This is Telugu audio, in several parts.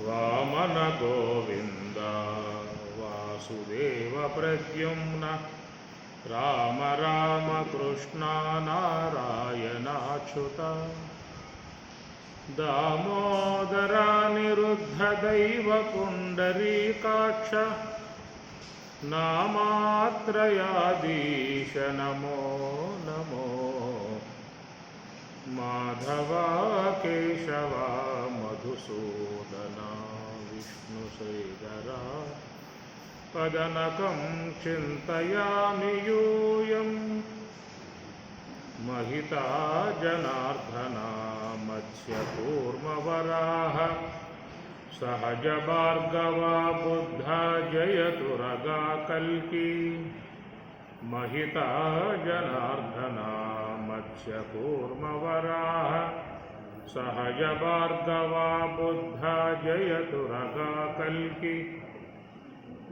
వామన గోవింద వాసుదేవ ప్రద్యుమ్న రామ రామ కృష్ణ నారాయణాచ్యుత దామోదర నిరుద్ధ దైవ పుండరీకాక్ష నామాత్రయాదీశ నమో నమో మాధవ కేశవ మధుసూదన విష్ణు శ్రీధర పదనకం చింతయామి యూయం महिता जनार्दना मत्स्यकूर्मवराह सहज भार्गवा बुद्धा जयतुरगा कल्की महिता जनार्दना मत्स्यकूर्मवराह सहज भार्गवा बुद्धा जयतुरगा कल्की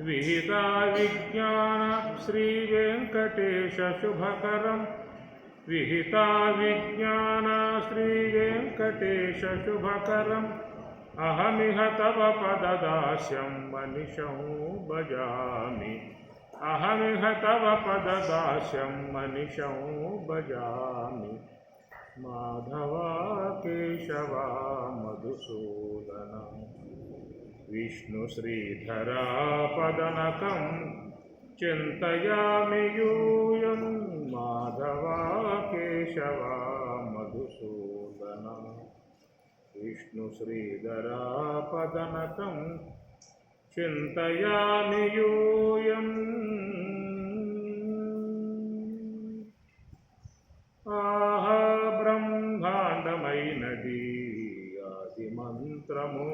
विहिता विज्ञान श्रीवेंकटेश शुभकरम् विहिता विज्ञान श्रीवेंकटेश शुभकरम् अहमिह तव पददास्यं मनिषं भजामि अहमिह तव पददास्यं मनिषं भजामि माधव केशव मधुसूदन विष्णु श्रीधर पदनकं चिन्तयामि यूयं माधव केशव मधुसूदन विष्णु श्रीधर पदनकं चिन्तयामि यूयम् आह ब्रह्मांडमैनदी आदिमंत्रमो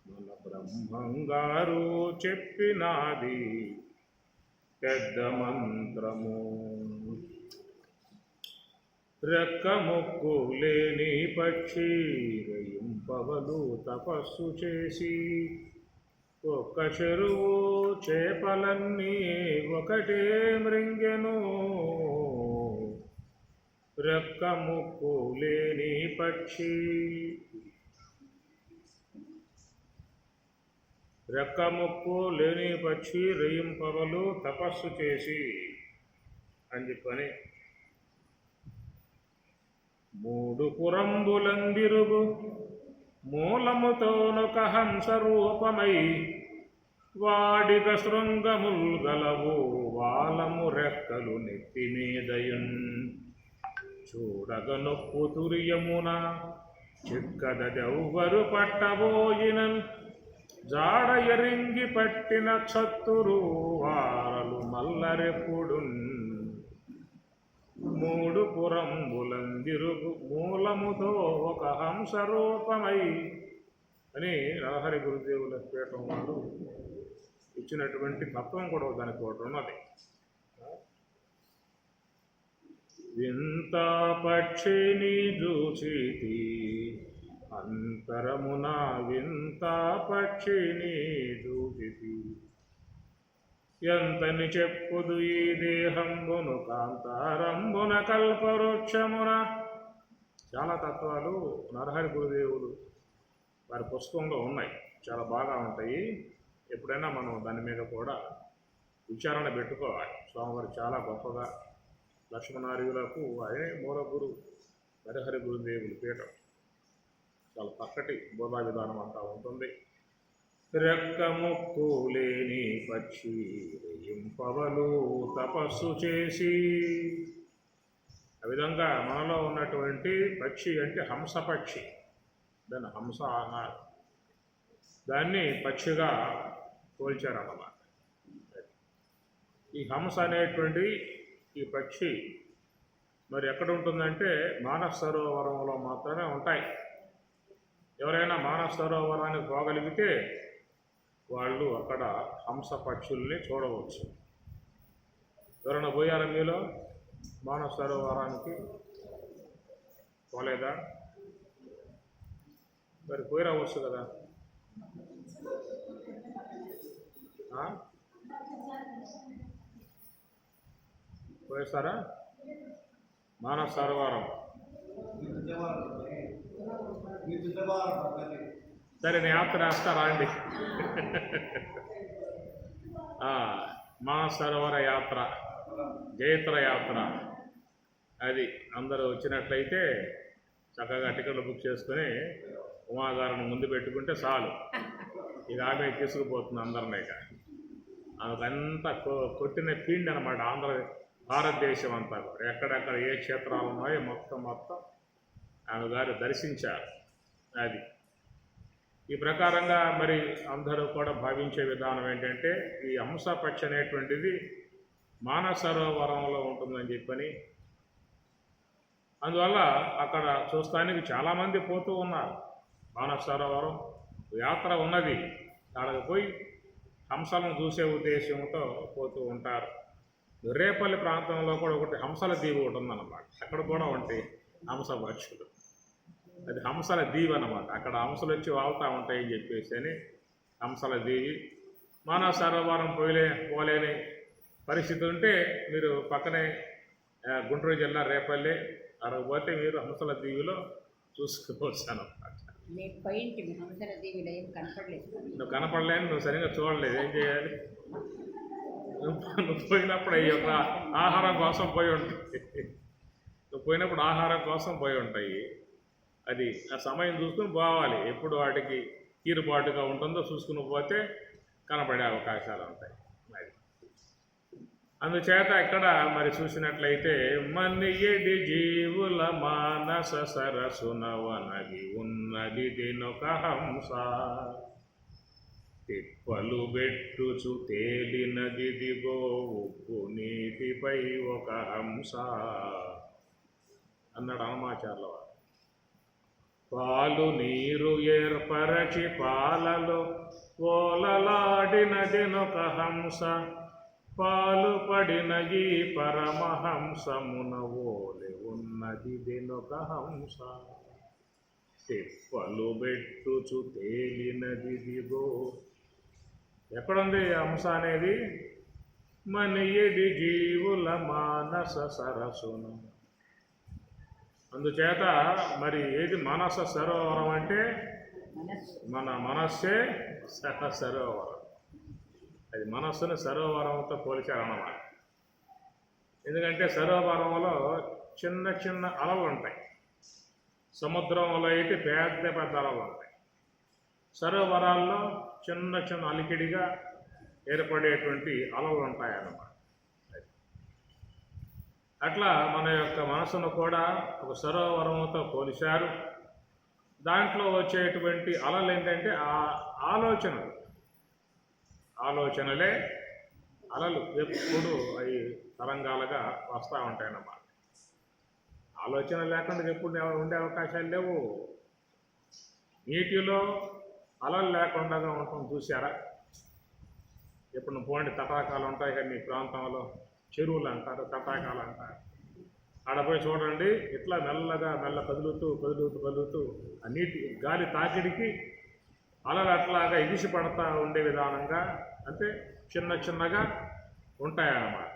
మన బ్రహ్మంగారు చెప్పినాది పెద్ద మంత్రము రెక్క ముక్కు లేని పక్షి రయింపవలు తపస్సు చేసి ఒక్క చెరువు చేపలన్నీ ఒకటే మృంగెను రెక్క ముక్కు లేని పక్షి రెక్క ముక్కు లేని పక్షి రేయింపవలు తపస్సు చేసి అని చెప్పని మూడు పురంబులందిరుగు మూలముతోనొక హంస రూపమై వాడిగ శృంగముల్ గలవు వాలము రెక్కలు నెత్తి మీదయున్ చూడగ నొప్పు తురియమున చిక్కదెవ్వరు పట్టబోయినన్ జాడ ఎరింగి పట్టిన క్షత్తురు వారలు మల్లరెప్పుడు మూడు పురంబులందిరుగు మూలముతో ఒక హంస రూపమై అని నరహరి గురుదేవుల పీఠం వాళ్ళు ఇచ్చినటువంటి తత్వం కూడా దానికి ఒకటి ఉన్నది. వింత పక్షిని చూచితి అంతరమున వింత పక్షిని చూచితి ఎంతని చెప్పుదు ఈ దేహంబును కాంతారంబున కల్పవృక్షమున. చాలా తత్వాలు నరహరి గురుదేవులు వారి పుస్తకంలో ఉన్నాయి, చాలా బాగా ఉంటాయి. ఎప్పుడైనా మనం దాని మీద కూడా విచారణ పెట్టుకోవాలి. స్వామివారు చాలా గొప్పగా లక్ష్మణార్యులకు అదే మూల గురు నరహరి గురుదేవులు పీఠం చాలా చక్కటి బోధా విధానం అంతా ఉంటుంది. రెక్క ముక్కు లేని పక్షి రేయింపవలు తపస్సు చేసి. ఆ విధంగా మనలో ఉన్నటువంటి పక్షి అంటే హంస పక్షి, దాన్ని హంస అన్నారు, దాన్ని పక్షిగా పోల్చారన్నమాట. ఈ హంస అనేటువంటి ఈ పక్షి మరి ఎక్కడ ఉంటుందంటే మానస సరోవరంలో మాత్రమే ఉంటాయి. ఎవరైనా మానస సరోవరానికి పోగలిగితే వాళ్ళు అక్కడ హంస పక్షుల్ని చూడవచ్చు. ఎవరైనా పోయారా మీలో మానస సరోవరానికి? పోలేదా? మరి పోయి రావచ్చు కదా. పోయేస్తారా మానస సరోవరం? సరే నేను యాత్ర వేస్తారా అండి. మానసరోవర యాత్ర, జైత్ర యాత్ర, అది అందరూ వచ్చినట్లయితే చక్కగా టికెట్లు బుక్ చేసుకుని ఉమాగారిని ముందు పెట్టుకుంటే చాలు. ఇక ఆమె తీసుకుపోతుంది అందరినీ. ఇక ఆమెకంతా కొట్టిన పిండి అనమాట. భారతదేశం అంతా కూడా ఎక్కడెక్కడ ఏ క్షేత్రాలు ఉన్నాయో మొత్తం ఆమె గారు దర్శించారు. అది ఈ ప్రకారంగా మరి అందరూ కూడా భావించే విధానం ఏంటంటే ఈ హంసపక్ష అనేటువంటిది మానసరోవరంలో ఉంటుందని చెప్పని, అందువల్ల అక్కడ చూస్తానికి చాలామంది పోతూ ఉన్నారు. మానసరోవరం యాత్ర ఉన్నది, అక్కడికి పోయి హంసలను చూసే ఉద్దేశంతో పోతూ ఉంటారు. రేపల్లి ప్రాంతంలో కూడా ఒకటి హంసల దీవి ఒకటి ఉందన్నమాట. అక్కడ కూడా ఉంటాయి హంస పక్షులు. అది హంసల దీవి అన్నమాట. అక్కడ హంసలు వచ్చి వాళ్తూ ఉంటాయని చెప్పేసి అని హంసల దీవి. మానసరోవరం పోలేని పరిస్థితి ఉంటే మీరు పక్కనే గుంటూరు జిల్లా రేపల్లి అక్కడికి పోతే మీరు హంసల దీవిలో చూసుకోవచ్చు అన్నమాట. నువ్వు కనపడలేని, నువ్వు సరిగ్గా చూడలేదు, ఏం చేయాలి? నువ్వు పోయినప్పుడు అవి ఒక ఆహారం కోసం పోయి ఉంటాయి. నువ్వు పోయినప్పుడు ఆహారం కోసం పోయి ఉంటాయి. అది ఆ సమయం చూసుకుని పోవాలి. ఎప్పుడు వాటికి కీరుబాటుగా ఉంటుందో చూసుకుని పోతే కనపడే అవకాశాలు ఉంటాయి. మరి అందుచేత ఇక్కడ మరి చూసినట్లయితే మన్నియడి జీవుల మానస సరసునవనగి ఉన్నది దినొక హంస, తిప్పలు బెట్టుచు తేలినది దిగో ఉప్పు నీటిపై ఒక హంస అన్నాడు హనుమాచార్యుల వారు. పాలు నీరు ఏర్పరచి పాలలో ఓలలాడినదినొక హంస, పాలు పడిన ఈ పరమహంసమున ఓలి ఉన్నది దినొక హంస, తిప్పలు బెట్టుచు తేలినది దిగో. ఎక్కడుంది హంస అనేది? మనియడి జీవుల మానస సరసున. అందుచేత మరి ఏది మానస సరోవరం అంటే మన మనస్సే సరోవరం. అది మనస్సును సరోవరంతో పోల్చారన్నమాట. ఎందుకంటే సరోవరంలో చిన్న చిన్న అలలు ఉంటాయి, సముద్రంలో అయితే పెద్ద పెద్ద అలలు ఉంటాయి. సరోవరాల్లో చిన్న చిన్న అలికిడిగా ఏర్పడేటువంటి అలలు ఉంటాయన్నమాట. అట్లా మన యొక్క మనసును కూడా ఒక సరోవరంతో పోలిశారు. దాంట్లో వచ్చేటువంటి అలలు ఏంటంటే ఆ ఆలోచనలే అలలు ఎప్పుడు అవి తరంగాలుగా వస్తూ ఉంటాయన్నమాట. ఆలోచన లేకుండా ఎప్పుడు ఉండే అవకాశాలు లేవు. నీటిలో అలలు లేకుండా ఉంటుంది చూసారా? ఎప్పుడు పోండి తటాకాలు ఉంటాయి కదా మీ ప్రాంతంలో, చెరువులు అంటారు, తటాకాలు అంటారు. ఆడపోయి చూడండి, ఇట్లా మెల్లగా కదులుతూ ఆ నీటి గాలి తాకిడికి అలలు అట్లాగా ఎగిసి పడతా ఉండే విధానంగా, అంటే చిన్నగా ఉంటాయన్నమాట.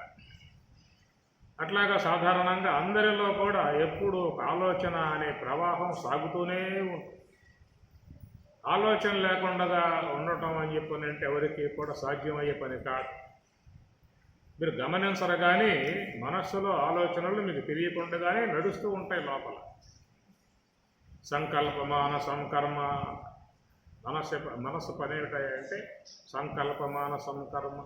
అట్లాగా సాధారణంగా అందరిలో కూడా ఎప్పుడు ఒక ఆలోచన అనే ప్రవాహం సాగుతూనే ఉంటుంది. ఆలోచన లేకుండా ఉండటం అని చెప్పనంటే ఎవరికి కూడా సాధ్యమయ్యే పని కాదు. మీరు గమనించరు కానీ మనస్సులో ఆలోచనలు మీకు తెలియకుండానే నడుస్తూ ఉంటాయి లోపల. సంకల్పమాన సంకర్మ. మనస్సు పని ఏమిటంటే సంకల్పమాన సంకర్మ.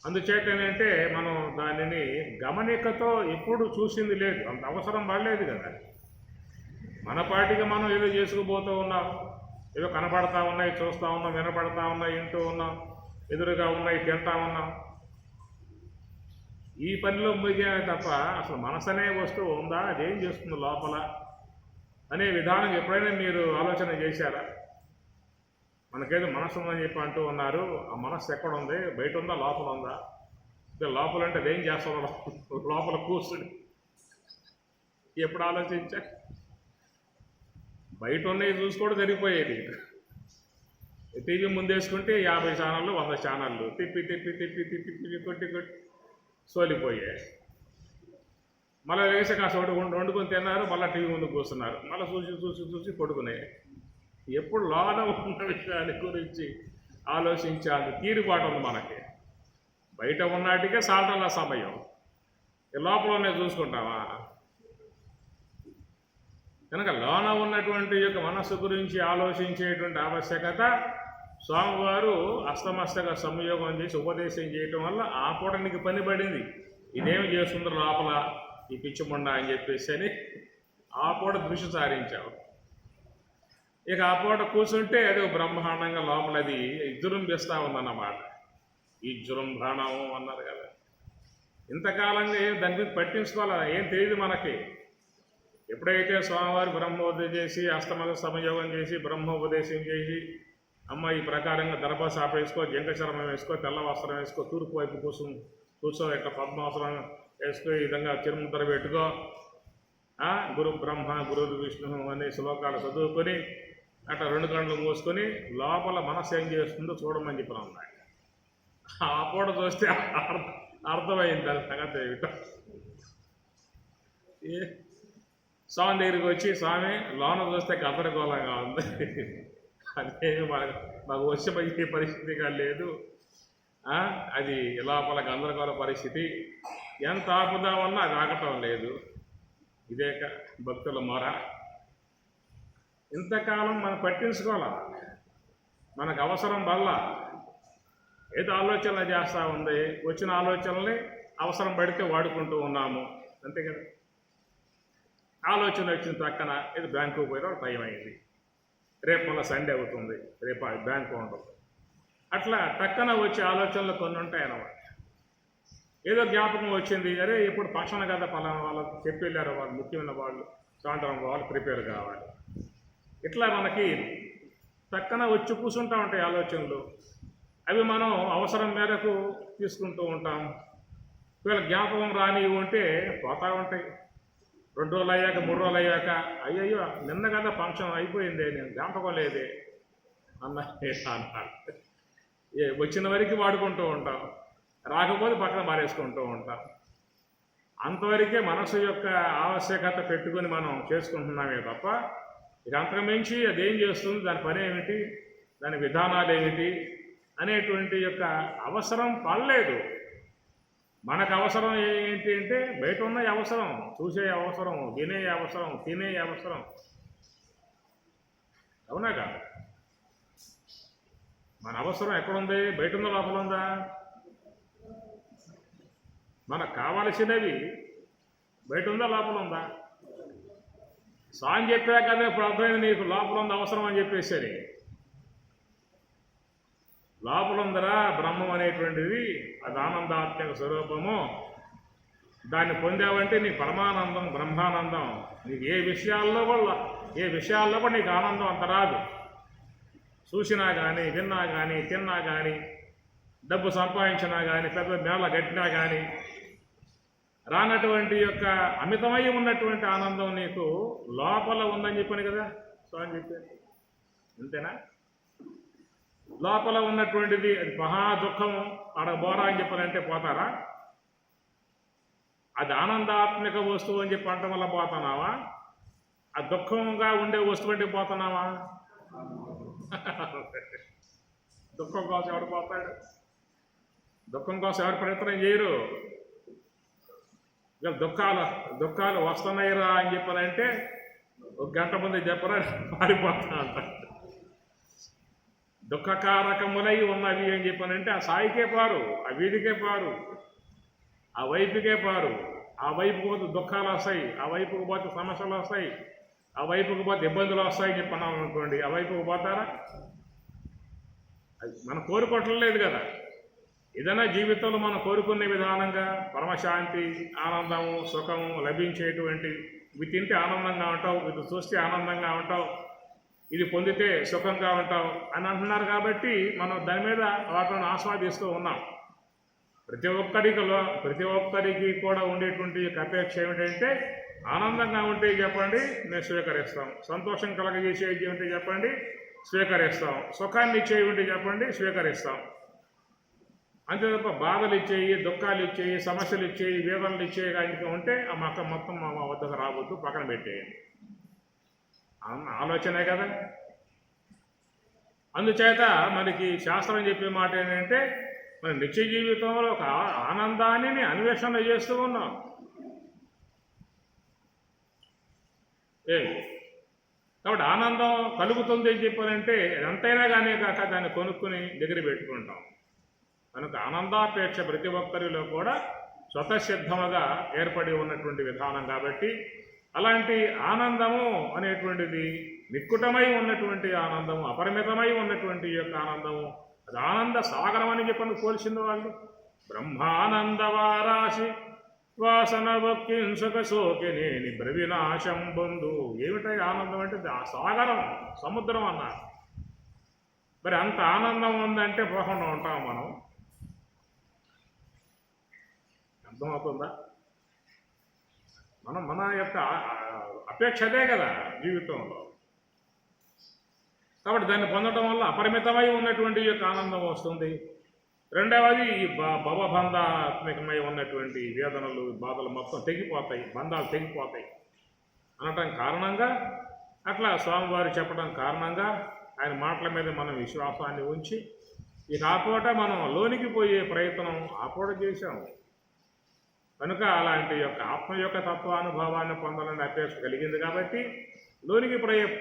అందుచేత ఏంటంటే మనం దానిని గమనికతో ఎప్పుడు చూసింది లేదు, అంత అవసరం పడలేదు కదా. మన పాటికి మనం ఏదో చేసుకుపోతూ ఉన్నాం, ఏదో కనపడతా ఉన్నాయి, చూస్తూ ఉన్నాం, వినపడతా ఉన్నాయి, వింటూ ఉన్నాం, ఎదురుగా ఉన్నాయి, తింటా ఉన్నాం. ఈ పనిలో ముగియామే తప్ప అసలు మనసు అనే వస్తువు ఉందా, అదేం చేస్తుంది లోపల అనే విధానం ఎప్పుడైనా మీరు ఆలోచన చేశారా? మనకేదో మనసు ఉందని చెప్పి అంటూ ఉన్నారు. ఆ మనస్సు ఎక్కడ ఉంది? బయట ఉందా, లోపల ఉందా? లోపల అంటే అదేం చేస్తుందో లోపల కూర్చుని ఎప్పుడు ఆలోచించా? బయట ఉన్నవి చూసుకోవడం సరిపోయేది. టీవీ ముందేసుకుంటే 50 ఛానళ్ళు 100 ఛానళ్ళు తిప్పి కొట్టి సోలిపోయాయి. మళ్ళీ వేసి కాసేపు వండుకొని తిన్నారు, మళ్ళీ టీవీ ముందు కూర్చున్నారు, మళ్ళీ చూసి పడుకున్నాయి. ఎప్పుడు లోన ఉన్న విషయాన్ని గురించి ఆలోచించాలి. తీరుబాటు ఉంది మనకి. బయట ఉన్నాటికే సాల్టల సమయం, లోపలనే చూసుకుంటామా? కనుక లోన ఉన్నటువంటి యొక్క మనస్సు గురించి ఆలోచించేటువంటి ఆవశ్యకత స్వామివారు అస్తమస్తక సంయోగం చేసి ఉపదేశం చేయటం వల్ల ఆ పూట నీకు పని పడింది. ఇదేమి చేస్తుందో లోపల ఈ పిచ్చిముండ అని చెప్పేసి అని ఆ పూట దృష్టి సారించావు. ఇక ఆ పూట కూర్చుంటే అది బ్రహ్మాండంగా లోపల అది విజృంభిస్తూ ఉందన్నమాట. ఈ జృంభణము అన్నారు కదా. ఇంతకాలంగా దాని మీద పట్టించుకోవాలా, ఏం తెలియదు మనకి. ఎప్పుడైతే స్వామివారు బ్రహ్మోదయం చేసి అస్తమక సంయోగం చేసి బ్రహ్మోపదేశం చేసి అమ్మ ఈ ప్రకారంగా దర్భాసాప వేసుకో, జంక చర్మం వేసుకో, తెల్ల వస్త్రం వేసుకో, తూర్పు వైపు కూర్చో, ఇట్లా పద్మావసరం వేసుకో, ఈ విధంగా చిరుముద్ర పెట్టుకో, గురు బ్రహ్మ గురు విష్ణు అనే శ్లోకాలు చదువుకొని అట్లా 2 గంటలు మూసుకొని లోపల మనస్సు ఏం చేస్తుందో చూడమని చెప్పిన ఉన్నాయి. ఆ పూట చూస్తే అర్థమైంది దాని సంగతి ఏమిటో. స్వామి దగ్గరికి వచ్చి, స్వామి లోన చూస్తే గందరగోళంగా ఉంది, అదే మాకు వచ్చే పరిస్థితిగా లేదు, అది లోపల గందరగోళ పరిస్థితి, ఎంత ఆపుదామన్నా అది ఆగటం లేదు. ఇదే భక్తుల మొర. ఇంతకాలం మనం పట్టించుకోవాలా, మనకు అవసరం వల్ల ఏదో ఆలోచనలు చేస్తూ ఉంది, వచ్చిన ఆలోచనల్ని అవసరం పడితే వాడుకుంటూ ఉన్నాము, అంతే కదా. ఆలోచన వచ్చిన పక్కన ఇది బ్యాంకుకు పోయినా టైం అయింది, రేపు మళ్ళీ సండే అవుతుంది, రేపు బ్యాంకు ఉండదు, అట్లా పక్కన వచ్చే ఆలోచనలు కొన్ని ఉంటాయన్నమాట. ఏదో జ్ఞాపకం వచ్చింది, అరే ఇప్పుడు ఫంక్షన్ కదా పలానా వాళ్ళకి చెప్పి వెళ్ళారు, వాళ్ళు ముఖ్యమైన వాళ్ళు, సాయంత్రం వాళ్ళు ప్రిపేర్ కావాలి, ఇట్లా మనకి పక్కన వచ్చి కూర్చుంటూ ఉంటాయి ఆలోచనలు. అవి మనం అవసరం మేరకు తీసుకుంటూ ఉంటాం. ఒకవేళ జ్ఞాపకం రాని ఉంటే పోతూ ఉంటాయి. 2 రోజులు అయ్యాక 3 రోజులు అయ్యాక అయ్యయ్యో నిన్న కదా ఫంక్షన్ అయిపోయింది, నేను జ్ఞాపకం లేదే అన్నారు. వచ్చిన వరకు వాడుకుంటూ ఉంటాం, రాకపోతే పక్కన మారేసుకుంటూ ఉంటాం. అంతవరకే మనసు యొక్క ఆవశ్యకత పెట్టుకుని మనం చేసుకుంటున్నామే తప్ప ఇక అంతకుమించి అదేం చేస్తుంది, దాని పని ఏమిటి, దాని విధానాలు ఏమిటి అనేటువంటి యొక్క అవసరం పడలేదు. మనకు అవసరం ఏంటి అంటే బయట ఉన్న అవసరం, చూసే అవసరం, వినే అవసరం, తినే అవసరం, అవునా కాదు? మన అవసరం ఎక్కడుంది? బయట ఉందా లోపల ఉందా? మనకు కావలసినవి బయట ఉందా లోపల ఉందా? స్వామి చెప్పాక కదా ఇప్పుడు అర్థమైంది నీకు లోపల ఉంది అవసరం అని చెప్పేసరి. లోపల ఉందరా బ్రహ్మం అనేటువంటిది, అది ఆనందాత్మక స్వరూపము. దాన్ని పొందావంటే నీకు పరమానందం, బ్రహ్మానందం. నీకు ఏ విషయాల్లో కూడా నీకు ఆనందం అంత రాదు. చూసినా కానీ, విన్నా కానీ, తిన్నా కానీ, డబ్బు సంపాదించినా కానీ, పెద్ద మేళ కట్టినా కానీ రానటువంటి యొక్క అమితమై ఉన్నటువంటి ఆనందం నీకు లోపల ఉందని చెప్పాను కదా స్వామి చెప్పాను. అంతేనా? లోపల ఉన్నటువంటిది అది మహా దుఃఖము, ఆడ బోరా అని చెప్పాలంటే పోతారా? అది ఆనందాత్మక వస్తువు అని చెప్పి అనటం వల్ల పోతున్నావా? ఆ దుఃఖంగా ఉండే వస్తువు అంటే పోతున్నావా? దుఃఖం కోసం ఎవడు పోతాడు? దుఃఖం కోసం ఎవరు ప్రయత్నం చేయరు. ఇక దుఃఖాలు వస్తున్నాయిరా అని చెప్పాలంటే 1 గంట ముందే చెప్పరా పారిపోతా అంటారు. దుఃఖకారకములై ఉన్నవి అని చెప్పానంటే ఆ సాయికే పారు, ఆ వీధికే పారు, ఆ వైపుకే పారు. ఆ వైపుకు పోతే దుఃఖాలు వస్తాయి, ఆ వైపుకు పోతే సమస్యలు వస్తాయి, ఆ వైపుకు పోతే ఇబ్బందులు వస్తాయని చెప్పన్నాం అనుకోండి, ఆ వైపుకు పోతారా? అది మనం కోరుకోవట్లేదు కదా. ఏదైనా జీవితంలో మనం కోరుకునే విధానంగా పరమశాంతి, ఆనందము, సుఖము లభించేటువంటి, ఇవి తింటే ఆనందంగా ఉంటావు, ఇది చూస్తే ఆనందంగా ఉంటావు, ఇది పొందితే సుఖంగా ఉంటావు అని అంటున్నారు. కాబట్టి మనం దాని మీద వాటిని ఆస్వాదిస్తూ ఉన్నాం. ప్రతి ఒక్కరికి కూడా ఉండేటువంటి అపేక్ష ఏమిటంటే ఆనందంగా ఉంటే చెప్పండి మేము స్వీకరిస్తాం, సంతోషం కలగజేసేది ఉంటే చెప్పండి స్వీకరిస్తాం, సుఖాన్ని ఇచ్చేవి ఉంటే చెప్పండి స్వీకరిస్తాం. అంతే తప్ప బాధలు ఇచ్చేయి, దుఃఖాలు ఇచ్చేయి, సమస్యలు ఇచ్చేయి, వేదనలు ఇచ్చేయి కానీ ఉంటే ఆ మొత్తం మా వద్దకు రావద్దు, పక్కన పెట్టేయండి. ఆలోచనే కదా. అందుచేత మనకి శాస్త్రం చెప్పే మాట ఏంటంటే మన నిత్య జీవితంలో ఒక ఆనందాన్ని అన్వేషణ చేస్తూ ఉన్నాం. కాబట్టి ఆనందం కలుగుతుంది అని చెప్పారంటే ఎంతైనా కానీ కాక దాన్ని కొనుక్కుని దగ్గర పెట్టుకుంటాం. కనుక ఆనందాపేక్ష ప్రతి ఒక్కరిలో కూడా స్వతసిద్ధముగా ఏర్పడి ఉన్నటువంటి విధానం కాబట్టి అలాంటి ఆనందము అనేటువంటిది నిక్కుటమై ఉన్నటువంటి ఆనందము, అపరిమితమై ఉన్నటువంటి యొక్క ఆనందము, అది ఆనంద సాగరం అని చెప్పని పోల్చింది వాళ్ళు. బ్రహ్మానందవారాశి వాసన వక్కింసుక సోకినేని బ్రవినాశం బంధు. ఏమిటై ఆనందం అంటే ఆ సాగరం, సముద్రం అన్నారు. మరి అంత ఆనందం ఉందంటే పోకుండా ఉంటాం మనం. అర్థమవుతుందా? మన యొక్క అపేక్ష అదే కదా జీవితంలో. కాబట్టి దాన్ని పొందడం వల్ల అపరిమితమై ఉన్నటువంటి యొక్క ఆనందం వస్తుంది. రెండవది ఈ భవబంధాత్మకమై ఉన్నటువంటి వేదనలు, బాధలు మొత్తం తెగిపోతాయి, బంధాలు తెగిపోతాయి అనటం కారణంగా, అట్లా స్వామివారు చెప్పడం కారణంగా ఆయన మాటల మీద మనం విశ్వాసాన్ని ఉంచి ఇక ఆ పూట మనం లోనికి పోయే ప్రయత్నం ఆ పూట చేశాము. కనుక అలాంటి యొక్క ఆత్మ యొక్క తత్వానుభవాన్ని పొందాలని అపేక్ష కలిగింది కాబట్టి లోనికి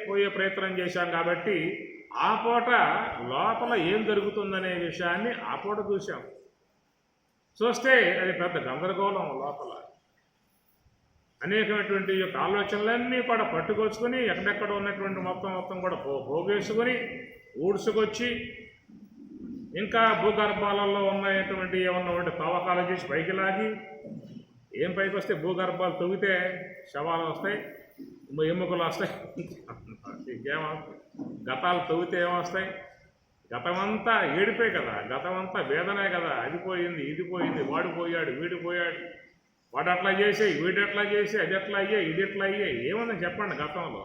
పోయే ప్రయత్నం చేశాం. కాబట్టి ఆ పూట లోపల ఏం జరుగుతుందనే విషయాన్ని ఆ పూట చూశాం. చూస్తే అది పెద్ద గందరగోళం. లోపల అనేకమైనటువంటి యొక్క ఆలోచనలన్నీ కూడా పట్టుకొచ్చుకొని ఎక్కడెక్కడ ఉన్నటువంటి మొత్తం కూడా పోగేసుకొని ఊడ్చుకొచ్చి ఇంకా భూగర్భాలలో ఉన్నటువంటి ఏమన్నా ఉంటే తవ్వకాలు చేసి పైకి లాగి, ఏం పైకి వస్తే భూగర్భాలు తవ్వితే శవాలు వస్తాయి, ఎముకలు వస్తాయి, ఇంకేమో గతాలు తవ్వితే ఏమొస్తాయి? గతమంతా ఏడిపే కదా, గతమంతా వేదనే కదా. అది పోయింది, ఇది పోయింది, వాడు పోయాడు, వీడు పోయాడు, వాడు అట్లా చేసే, వీడు ఎట్లా చేసి, అది ఎట్లా అయ్యే, ఇది ఎట్లా అయ్యే, ఏమన్నా చెప్పండి గతంలో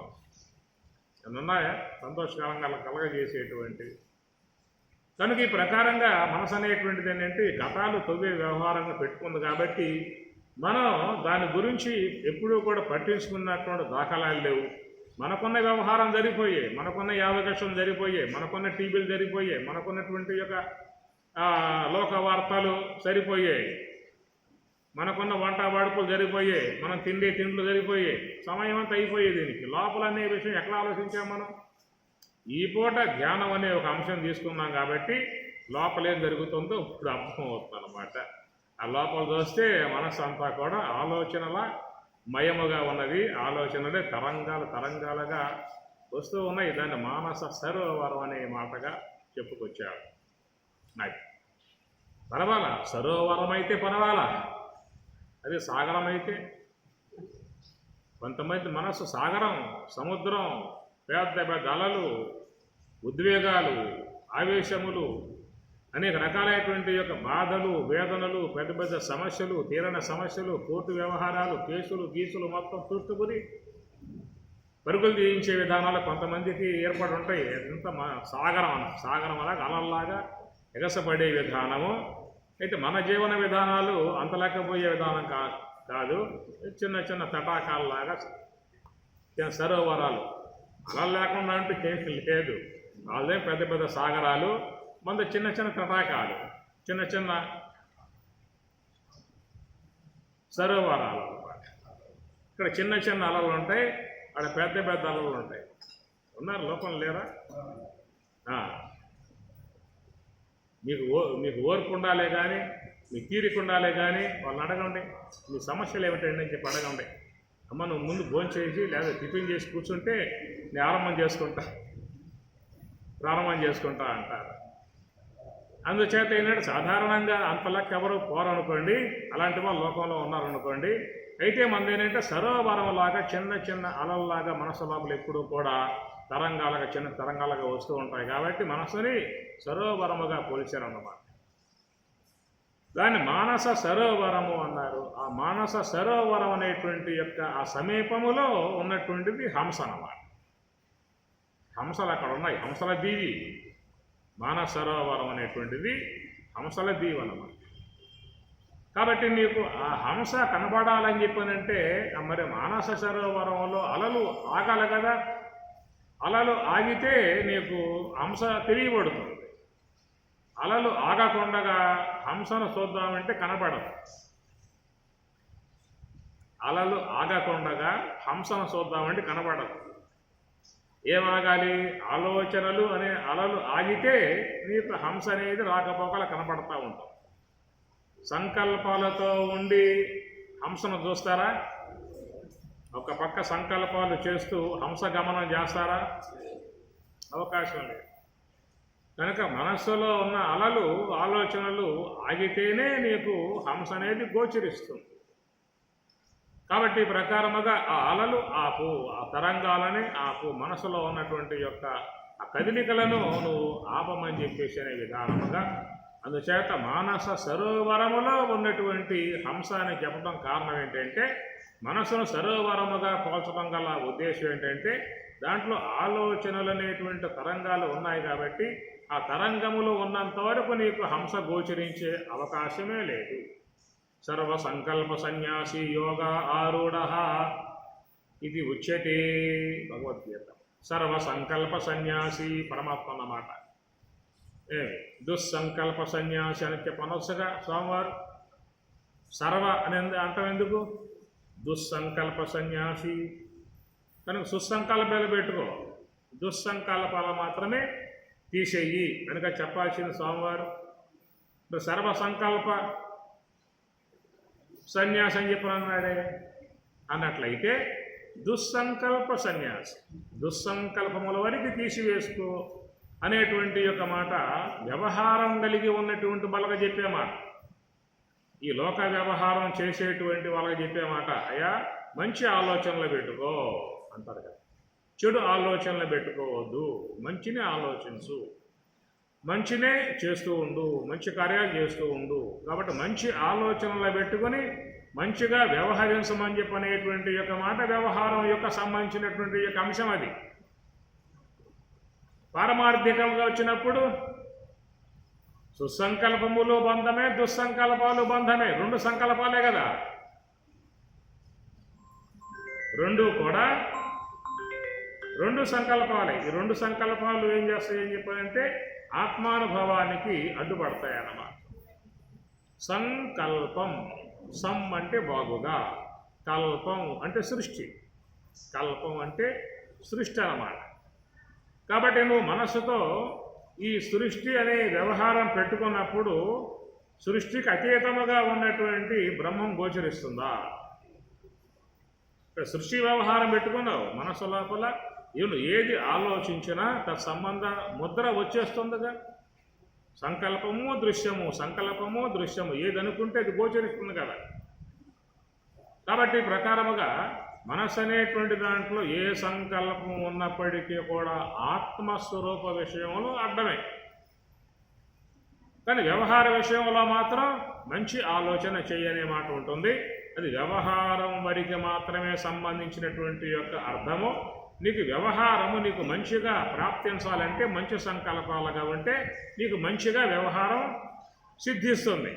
ఉన్నాయా సంతోషకరంగా కలగజేసేటువంటివి. కనుక ఈ ప్రకారంగా మనసు అనేటువంటిది ఏంటంటే గతాలు తవ్వే వ్యవహారంగా పెట్టుకుంది కాబట్టి మనం దాని గురించి ఎప్పుడూ కూడా పట్టించుకున్నటువంటి దాఖలాలు లేవు. మనకున్న వ్యవహారం జరిగిపోయాయి, మనకున్న 50 లక్షలు జరిగిపోయాయి, మనకున్న టీవీలు జరిగిపోయాయి, మనకున్నటువంటి యొక్క లోక వార్తలు సరిపోయాయి, మనకున్న వంట వాడుపులు జరిగిపోయాయి, మనం తిండ్లు జరిగిపోయాయి, సమయం అంతా అయిపోయేది. దీనికి లోపల అనే విషయం ఎక్కడ ఆలోచించాం మనం? ఈ పూట ధ్యానం అనే ఒక అంశం తీసుకున్నాం కాబట్టి లోపల ఏం జరుగుతుందో ఇప్పుడు అర్థం అవుతుంది అన్నమాట. ఆ లోపల చూస్తే మనస్సు అంతా కూడా ఆలోచనల మయముగా ఉన్నది. ఆలోచనలే తరంగాలుగా వస్తూ ఉన్నాయి. దాన్ని మానస సరోవరం అనే మాటగా చెప్పుకొచ్చాడు. అది పర్వాలా, సరోవరం అయితే పర్వాలా, అది సాగరం అయితే. కొంతమంది మనస్సు సాగరం, సముద్రం, పెద్ద అలలు, ఉద్వేగాలు, ఆవేశములు, అనేక రకాలైనటువంటి యొక్క బాధలు, వేదనలు, పెద్ద సమస్యలు, తీరని సమస్యలు, కోర్టు వ్యవహారాలు, కేసులు గీసులు మొత్తం చుట్టుకుని పరుగులు తీయించే విధానాలు కొంతమందికి ఏర్పడి ఉంటాయి. ఎంత సాగరం అలాగా అలల్లాగా ఎగసపడే విధానము. అయితే మన జీవన విధానాలు అంతలేకపోయే విధానం కాదు. చిన్న తటాకాలలాగా సరోవరాలు, అలా లేకుండా అంటూ ఏమీ లేదు. వాళ్ళే పెద్ద సాగరాలు, మన చిన్న తటాకాలు, చిన్న సరోవరాలు అన్నమాట. ఇక్కడ చిన్న అలలు ఉంటాయి, అక్కడ పెద్ద అలలు ఉంటాయి. ఉన్నారు లోపల లేరా? మీకు ఓర్పు ఉండాలే కానీ, మీకు తీరిక ఉండాలే కానీ వాళ్ళని అడగండి, మీ సమస్యలు ఏమిటండి అని చెప్పి అడగండి. అమ్మ నువ్వు ముందు భోజనం చేసి లేదా టిఫిన్ చేసి కూర్చుంటే నేను ప్రారంభం చేసుకుంటా అంటారు. అందుచేత ఏంటంటే సాధారణంగా అంతలెక్క ఎవరు పోరనుకోండి, అలాంటి వాళ్ళు లోకంలో ఉన్నారనుకోండి. అయితే మనది ఏంటంటే సరోవరం లాగా చిన్న అలల్లాగా మనసు లోపల ఎప్పుడూ కూడా చిన్న తరంగాలుగా వస్తూ ఉంటాయి. కాబట్టి మనసుని సరోవరముగా పోల్చారన్నమాట. దాన్ని మానస సరోవరము అన్నారు. ఆ మానస సరోవరం అనేటువంటి యొక్క ఆ సమీపములో ఉన్నటువంటిది హంస అన్నమాట. హంసలు అక్కడ ఉన్నాయి, హంసల దీవి. మానస సరోవరం అనేటువంటిది హంసల దీవి అన్నమాట. కాబట్టి నీకు ఆ హంస కనబడాలని చెప్పానంటే మరి మానస సరోవరంలో అలలు ఆగాలి కదా. అలలు ఆగితే నీకు హంస తెలియబడుతుంది. అలలు ఆగకుండగా హంసను చూద్దామంటే కనపడదు. అలలు ఆగకుండగా హంసను చూద్దామంటే కనపడదు. ఏమాగాలి? ఆలోచనలు అనే అలలు ఆగితే నీకు హంస అనేది రాకపోకలా కనపడతా ఉంటాం. సంకల్పాలతో ఉండి హంసను చూస్తారా? ఒక పక్క సంకల్పాలు చేస్తూ హంస గమనం చేస్తారా? అవకాశం లేదు. కనుక మనస్సులో ఉన్న అలలు ఆలోచనలు ఆగితేనే నీకు హంస అనేది గోచరిస్తుంది. కాబట్టి ప్రకారముగా ఆ అలలు ఆపు, ఆ తరంగాలని ఆపు, మనసులో ఉన్నటువంటి యొక్క ఆ కదలికలను నువ్వు ఆపమని చెప్పేసి అనే విధానముగా. అందుచేత మానస సరోవరములో ఉన్నటువంటి హంస అని చెప్పడం కారణం ఏంటంటే, మనసును సరోవరముగా పోల్చడం గల ఉద్దేశం ఏంటంటే, దాంట్లో ఆలోచనలు అనేటువంటి తరంగాలు ఉన్నాయి కాబట్టి ఆ తరంగములు ఉన్నంత వరకు నీకు హంస గోచరించే అవకాశమే లేదు. సర్వ సంకల్ప సన్యాసి యోగ ఆరూఢ ఇది ఉచ్యతే భగవద్గీత. సర్వ సంకల్ప సన్యాసి పరమాత్మ అన్నమాట. దుస్సంకల్ప సన్యాసి అని చెప్పనొచ్చగా స్వామివారు. సర్వ అని అంటాం ఎందుకు? దుస్సంకల్ప సన్యాసి. కనుక సుసంకల్పాలు పెట్టుకో, దుస్సంకల్పాలు మాత్రమే తీసేయి కనుక చెప్పాల్సిన స్వామివారు. సర్వ సంకల్ప సన్యాసి అని చెప్పనన్నాడే. అన్నట్లయితే దుస్సంకల్ప సన్యాసి, దుస్సంకల్పముల వరకు తీసివేసుకో అనేటువంటి యొక్క మాట వ్యవహారం కలిగి ఉన్నటువంటి వాళ్ళకి చెప్పే మాట. ఈ లోక వ్యవహారం చేసేటువంటి వాళ్ళకి చెప్పే మాట, అయ్యా మంచి ఆలోచనలు పెట్టుకో అంటారు కదా. చెడు ఆలోచనలు పెట్టుకోవద్దు, మంచినే ఆలోచించు, మంచినే చేస్తూ ఉండు, మంచి కార్యాలు చేస్తూ ఉండు. కాబట్టి మంచి ఆలోచనలు పెట్టుకొని మంచిగా వ్యవహరించమని చెప్పనేటువంటి యొక్క మాట వ్యవహారం యొక్క సంబంధించినటువంటి యొక్క అంశం అది. పారమార్థికంగా వచ్చినప్పుడు సుసంకల్పములు బంధమే, దుస్సంకల్పాలు బంధమే. రెండు సంకల్పాలే కదా, రెండు కూడా రెండు సంకల్పాలే. ఈ రెండు సంకల్పాలు ఏం చేస్తాయి అని చెప్పాలంటే ఆత్మానుభవానికి అడ్డుపడతాయన్నమాట. సంకల్పం, సం అంటే బాగుగా, కల్పం అంటే సృష్టి, కల్పం అంటే సృష్టి అన్నమాట. కాబట్టి నువ్వు మనస్సుతో ఈ సృష్టి అనే వ్యవహారం పెట్టుకున్నప్పుడు సృష్టికి అతీతముగా ఉన్నటువంటి బ్రహ్మం గోచరిస్తుందా? సృష్టి వ్యవహారం పెట్టుకున్నావు మనస్సు లోపల, ఏది ఆలోచించినా తత్సంబంధ ముద్ర వచ్చేస్తుందిగా. సంకల్పము దృశ్యము, సంకల్పము దృశ్యము, ఏది అనుకుంటే అది గోచరిస్తుంది కదా. కాబట్టి ప్రకారముగా మనస్సు అనేటువంటి దాంట్లో ఏ సంకల్పం ఉన్నప్పటికీ కూడా ఆత్మస్వరూప విషయంలో అడ్డమే. కానీ వ్యవహార విషయంలో మాత్రం మంచి ఆలోచన చేయనే మాట ఉంటుంది. అది వ్యవహారం వరకు మాత్రమే సంబంధించినటువంటి యొక్క అర్థము. నీకు వ్యవహారము నీకు మంచిగా ప్రాప్తించాలంటే మంచి సంకల్పాలుగా ఉంటే నీకు మంచిగా వ్యవహారం సిద్ధిస్తుంది.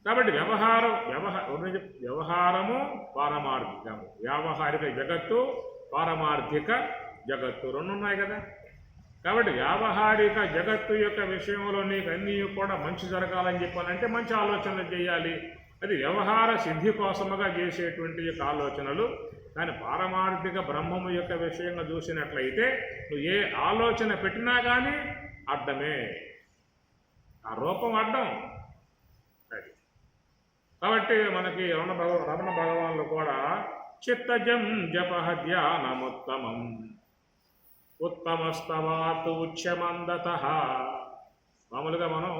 కాబట్టి వ్యవహారము పారమార్థికము, వ్యావహారిక జగత్తు పారమార్థిక జగత్తు రెండు ఉన్నాయి కదా. కాబట్టి వ్యావహారిక జగత్తు యొక్క విషయంలో నీకు అన్నీ కూడా మంచి జరగాలని చెప్పాలంటే మంచి ఆలోచనలు చేయాలి. అది వ్యవహార సిద్ధి కోసముగా చేసేటువంటి యొక్క ఆలోచనలు. కానీ పారమార్థిక బ్రహ్మము యొక్క విషయంగా చూసినట్లయితే నువ్వు ఏ ఆలోచన పెట్టినా కానీ అడ్డమే, ఆ రూపం అడ్డం. అది కాబట్టి మనకి రమణ భగవాన్లు కూడా చిత్తజం జప ధ్యానముత్తమం ఉత్తమస్తవాత్ ఉచ్యమందత. మామూలుగా మనం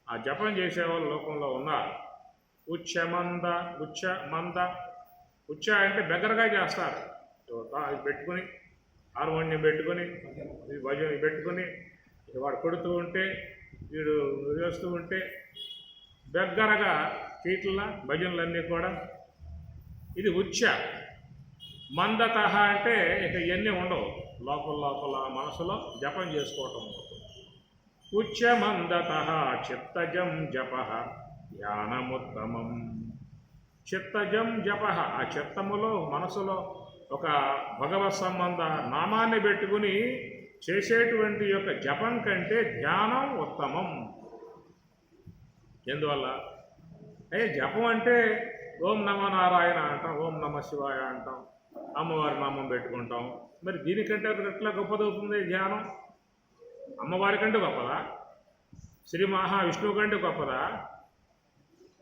ఆ జపం చేసేవాళ్ళు లోకంలో ఉన్నారు. ఉచ్యమంద, ఉచ్చ అంటే దగ్గరగా చేస్తారు. అది పెట్టుకుని హార్మోనియం పెట్టుకుని భజన పెట్టుకుని వాడు కొడుతూ ఉంటే వీడు వేస్తూ ఉంటే దగ్గరగా కీర్తన భజనలన్నీ కూడా. ఇది ఉచ్చ. మందత అంటే ఇక ఇవన్నీ ఉండవు, లోపల మనసులో జపం చేసుకోవటం. ఉచ్యమందత చిత్తజం జప ధ్యానముత్తమం. చిత్తజం జప, ఆ చిత్తములో మనసులో ఒక భగవత్ సంబంధ నామాన్ని పెట్టుకుని చేసేటువంటి యొక్క జపం కంటే ధ్యానం ఉత్తమం. ఎందువల్ల? జపం అంటే ఓం నమో నారాయణ అంటాం, ఓం నమ శివాయ అంటాం, అమ్మవారి నామం పెట్టుకుంటాం. మరి దీనికంటే ఎట్లా గొప్పదవుతుంది ధ్యానం? అమ్మవారి కంటే గొప్పదా? శ్రీ మహావిష్ణువు కంటే గొప్పదా?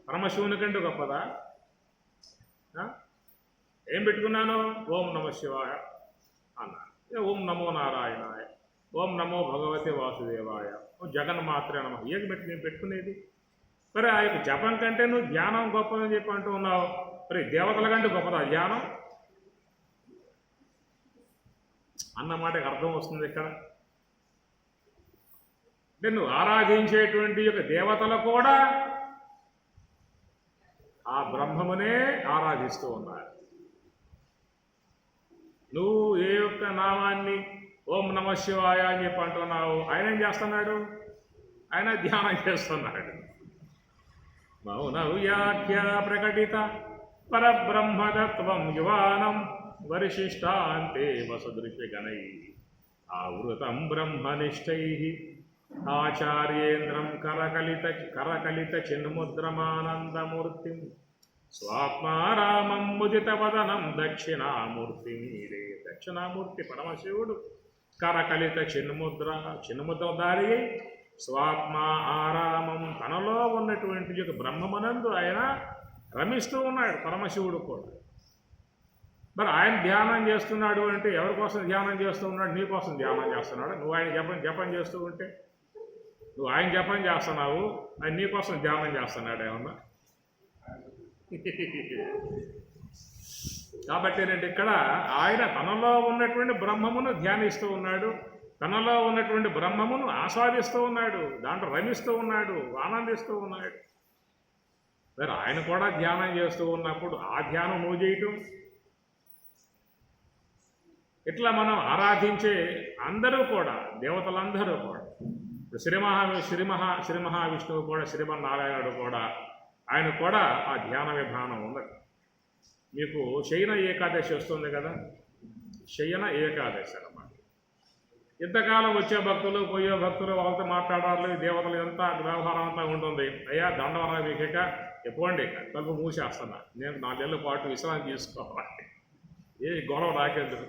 పరమశివుని కంటే గొప్పదా? ఏం పెట్టుకున్నాను? ఓం నమ శివాయ అన్నాను, ఓం నమో నారాయణాయ, ఓం నమో భగవతే వాసుదేవాయ, జగన్మాత్రే నమ. ఏది నేను పెట్టుకునేది? మరి ఆ యొక్క జపం కంటే నువ్వు ధ్యానం గొప్పదని చెప్పి అంటూ ఉన్నావు. మరి దేవతల కంటే గొప్పదా ధ్యానం అన్న మాటకి అర్థం వస్తుంది ఇక్కడ. అంటే నువ్వు ఆరాధించేటువంటి యొక్క దేవతలు కూడా ఆ బ్రహ్మమునే ఆరాధిస్తూ ఉన్నారు. నువ్వు ఏ యొక్క నామాన్ని ఓం నమ శివాయ అని చెప్పి అంటున్నావు, ఆయన ఏం చేస్తున్నాడు? ఆయన ధ్యానం చేస్తున్నాడు. మౌన వ్యాఖ్య ప్రకటిత పరబ్రహ్మతత్వం యువానం వరిశిష్టాంతే వసదృశ్యగణై ఆవృతం బ్రహ్మనిష్టై ఆచార్యేంద్రం కరకలిత చిన్ముద్రమానందమూర్తిం స్వాత్మారామం ముదితవదనం దక్షిణామూర్తి. మీరే దక్షిణామూర్తి పరమశివుడు కరకలిత చిన్ముద్రధారి స్వాత్మా ఆరామం, తనలో ఉన్నటువంటి యొక్క బ్రహ్మమనందు ఆయన రమిస్తూ ఉన్నాడు పరమశివుడు కూడా. మరి ఆయన ధ్యానం చేస్తున్నాడు అంటే ఎవరి కోసం ధ్యానం చేస్తూ ఉన్నాడు? నీ కోసం ధ్యానం చేస్తున్నాడు. నువ్వు ఆయన జపం చేస్తూ ఉంటే నువ్వు ఆయన జపం చేస్తున్నావు, ఆయన నీ కోసం ధ్యానం చేస్తున్నాడు ఏమన్నా? కాబట్టి ఏంటంటే ఇక్కడ ఆయన తనలో ఉన్నటువంటి బ్రహ్మమును ధ్యానిస్తూ ఉన్నాడు, తనలో ఉన్నటువంటి బ్రహ్మమును ఆస్వాదిస్తూ ఉన్నాడు, దాంట్లో రమిస్తూ ఉన్నాడు, ఆనందిస్తూ ఉన్నాడు. మరి ఆయన కూడా ధ్యానం చేస్తూ ఉన్నప్పుడు ఆ ధ్యానం నువ్వు చేయటం, ఇట్లా మనం ఆరాధించే అందరూ కూడా దేవతలందరూ కూడా శ్రీ మహావిష్ణువు కూడా శ్రీమన్నారాయణుడు కూడా ఆయన కూడా ఆ ధ్యాన విధానం ఉన్నది. మీకు శయన ఏకాదశి వస్తుంది కదా, శయన ఏకాదశి అన్నమాట. ఇంతకాలం వచ్చే భక్తులు పోయే భక్తులు వాళ్ళతో మాట్లాడాలి, దేవతలు ఎంత వ్యవహారం అంతా ఉంటుంది. అయ్యా దండవరం వీకేక ఎప్పుడండి తలుపు మూసేస్తున్నా, నేను 4 నెలల పాటు విశ్రాంతి తీసుకోవాలి, ఏ గొడవ రాకేందుకు.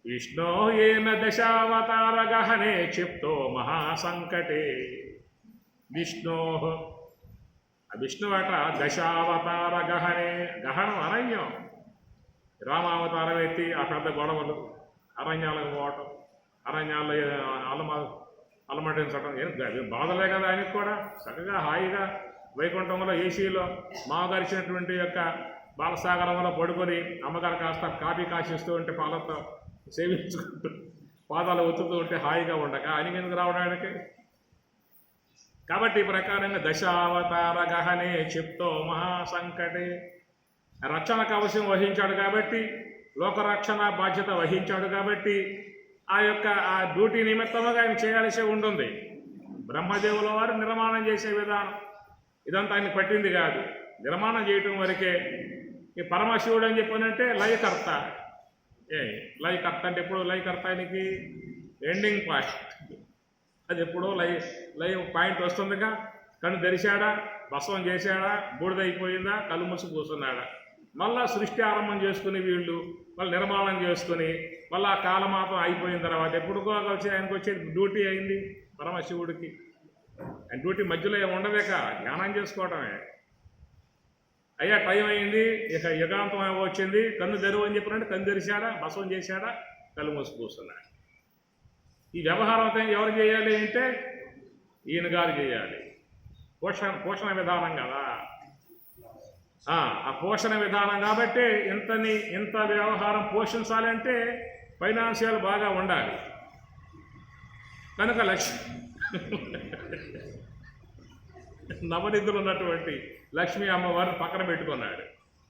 విష్ణో ఏన దశావతార గహనే క్షిప్తో మహాసంకటే. విష్ణువట దశావతార గహనే, గహనం అరణ్యం, రామావతారం ఎత్తి ఆ పెద్ద గొడవలు, అరణ్యాలకు పోవటం, అరణ్యాల్లో అలమటించడం, ఏం బాధలే కదా ఆయనకు కూడా. చక్కగా హాయిగా వైకుంఠంలో ఏసీలో మామగారిచ్చినటువంటి యొక్క బాలసాగరంలో పడుకొని అమ్మగారు కాస్త కాఫీ కాసిస్తూ ఉంటే పాలతో సేవించుకుంటూ పాదాలు ఒత్తుతూ ఉంటే హాయిగా ఉండక ఆయనకి ఎందుకు రావడానికి? కాబట్టి ఈ ప్రకారంగా దశావతార గహనే క్షిప్తో మహాసంకటే, రక్షణ కవచం వహించాడు కాబట్టి, లోకరక్షణ బాధ్యత వహించాడు కాబట్టి ఆ డ్యూటీ నిమిత్తముగా ఆయన చేయాల్సి ఉంటుంది. బ్రహ్మదేవుల వారు నిర్మాణం చేసే విధానం ఇదంతా ఆయన పట్టింది కాదు, నిర్మాణం చేయటం వరకే. ఈ పరమశివుడు అని చెప్పానంటే లయకర్త. లయకర్త అంటే ఎప్పుడు లయకర్త? ఆయనకి ఎండింగ్ పాయింట్, అది ఎప్పుడో లయ పాయింట్ వస్తుందిగా. కన్ను తెరిచాడా, భస్వం చేశాడా, బూడిదైపోయిందా, కళ్ళు మూసి కూర్చున్నాడా, మళ్ళా సృష్టి ఆరంభం చేసుకుని వీళ్ళు మళ్ళీ నిర్మాణం చేసుకుని మళ్ళీ ఆ కాలమాపం అయిపోయిన తర్వాత ఎప్పుడుకో ఆయనకు వచ్చేది డ్యూటీ అయింది పరమశివుడికి. ఆయన డ్యూటీ మధ్యలో ఏమి ఉండదేక, ధ్యానం చేసుకోవటమే. అయ్యా టైం అయింది, ఇక యుగాంతం వచ్చింది, కన్ను తెరువు అని చెప్పినట్టు కన్ను తెరిచాడా, భస్వం చేశాడా, కళ్ళు మూసి కూర్చున్నాడు. ఈ వ్యవహారం ఎవరు చేయాలి అంటే ఈయన గారు చేయాలి. పోషణ విధానం కదా, ఆ పోషణ విధానం కాబట్టి ఇంత వ్యవహారం పోషించాలంటే ఫైనాన్షియల్ బాగా ఉండాలి. కనుక నవనిధులు ఉన్నటువంటి లక్ష్మీ అమ్మవారిని పక్కన పెట్టుకున్నాడు.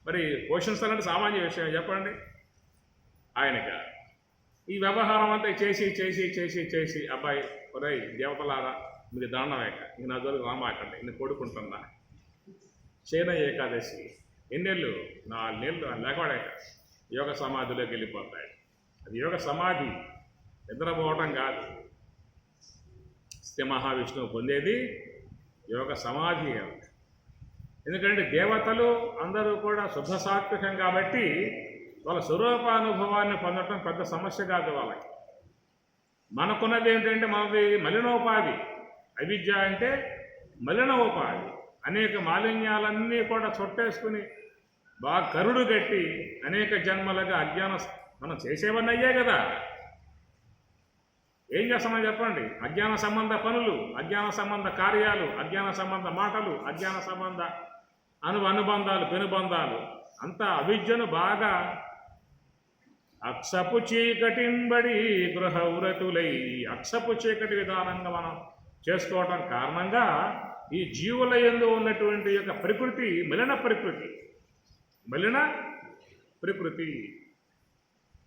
మరి పోషించాలంటే సామాన్య విషయం చెప్పండి. ఆయనగా ఈ వ్యవహారం అంతా చేసి చేసి చేసి చేసి అబ్బాయి ఒరై దేవతలారా మీరు దండమేక, ఇంక నా జోలికి రామాకండి, నేను కొడుకుంటున్నా. శయన ఏకాదశి ఎన్నేళ్ళు 4 నెలలు లేకవాడాక యోగ సమాధిలోకి వెళ్ళిపోతాయి. అది యోగ సమాధి, నిద్రపోవటం కాదు. శ్రీ మహావిష్ణువు పొందేది యోగ సమాధి. ఎందుకంటే దేవతలు అందరూ కూడా శుద్ధ సాత్వికం కాబట్టి వాళ్ళ స్వరూపానుభవాన్ని పొందటం పెద్ద సమస్య కాదు వాళ్ళకి. మనకున్నది ఏంటంటే మనది మలినోపాధి. అవిద్య అంటే మలినోపాధి. అనేక మాలిన్యాలన్నీ కూడా చుట్టేసుకుని బాగా కరుడు కట్టి అనేక జన్మలుగా అజ్ఞాన మనం చేసేవన్నీ అయ్యే కదా. ఏం చేస్తామని చెప్పండి? అజ్ఞాన సంబంధ పనులు, అజ్ఞాన సంబంధ కార్యాలు, అజ్ఞాన సంబంధ మాటలు, అజ్ఞాన సంబంధ అనుబంధాలు, పెనుబంధాలు అంతా అవిద్యను బాగా అక్షపు చీకటింబడి గృహవ్రతులై అక్షపు చీకటి విధానంగా మనం చేసుకోవటం కారణంగా ఈ జీవుల యందు ఉన్నటువంటి యొక్క ప్రకృతి మలిన ప్రకృతి.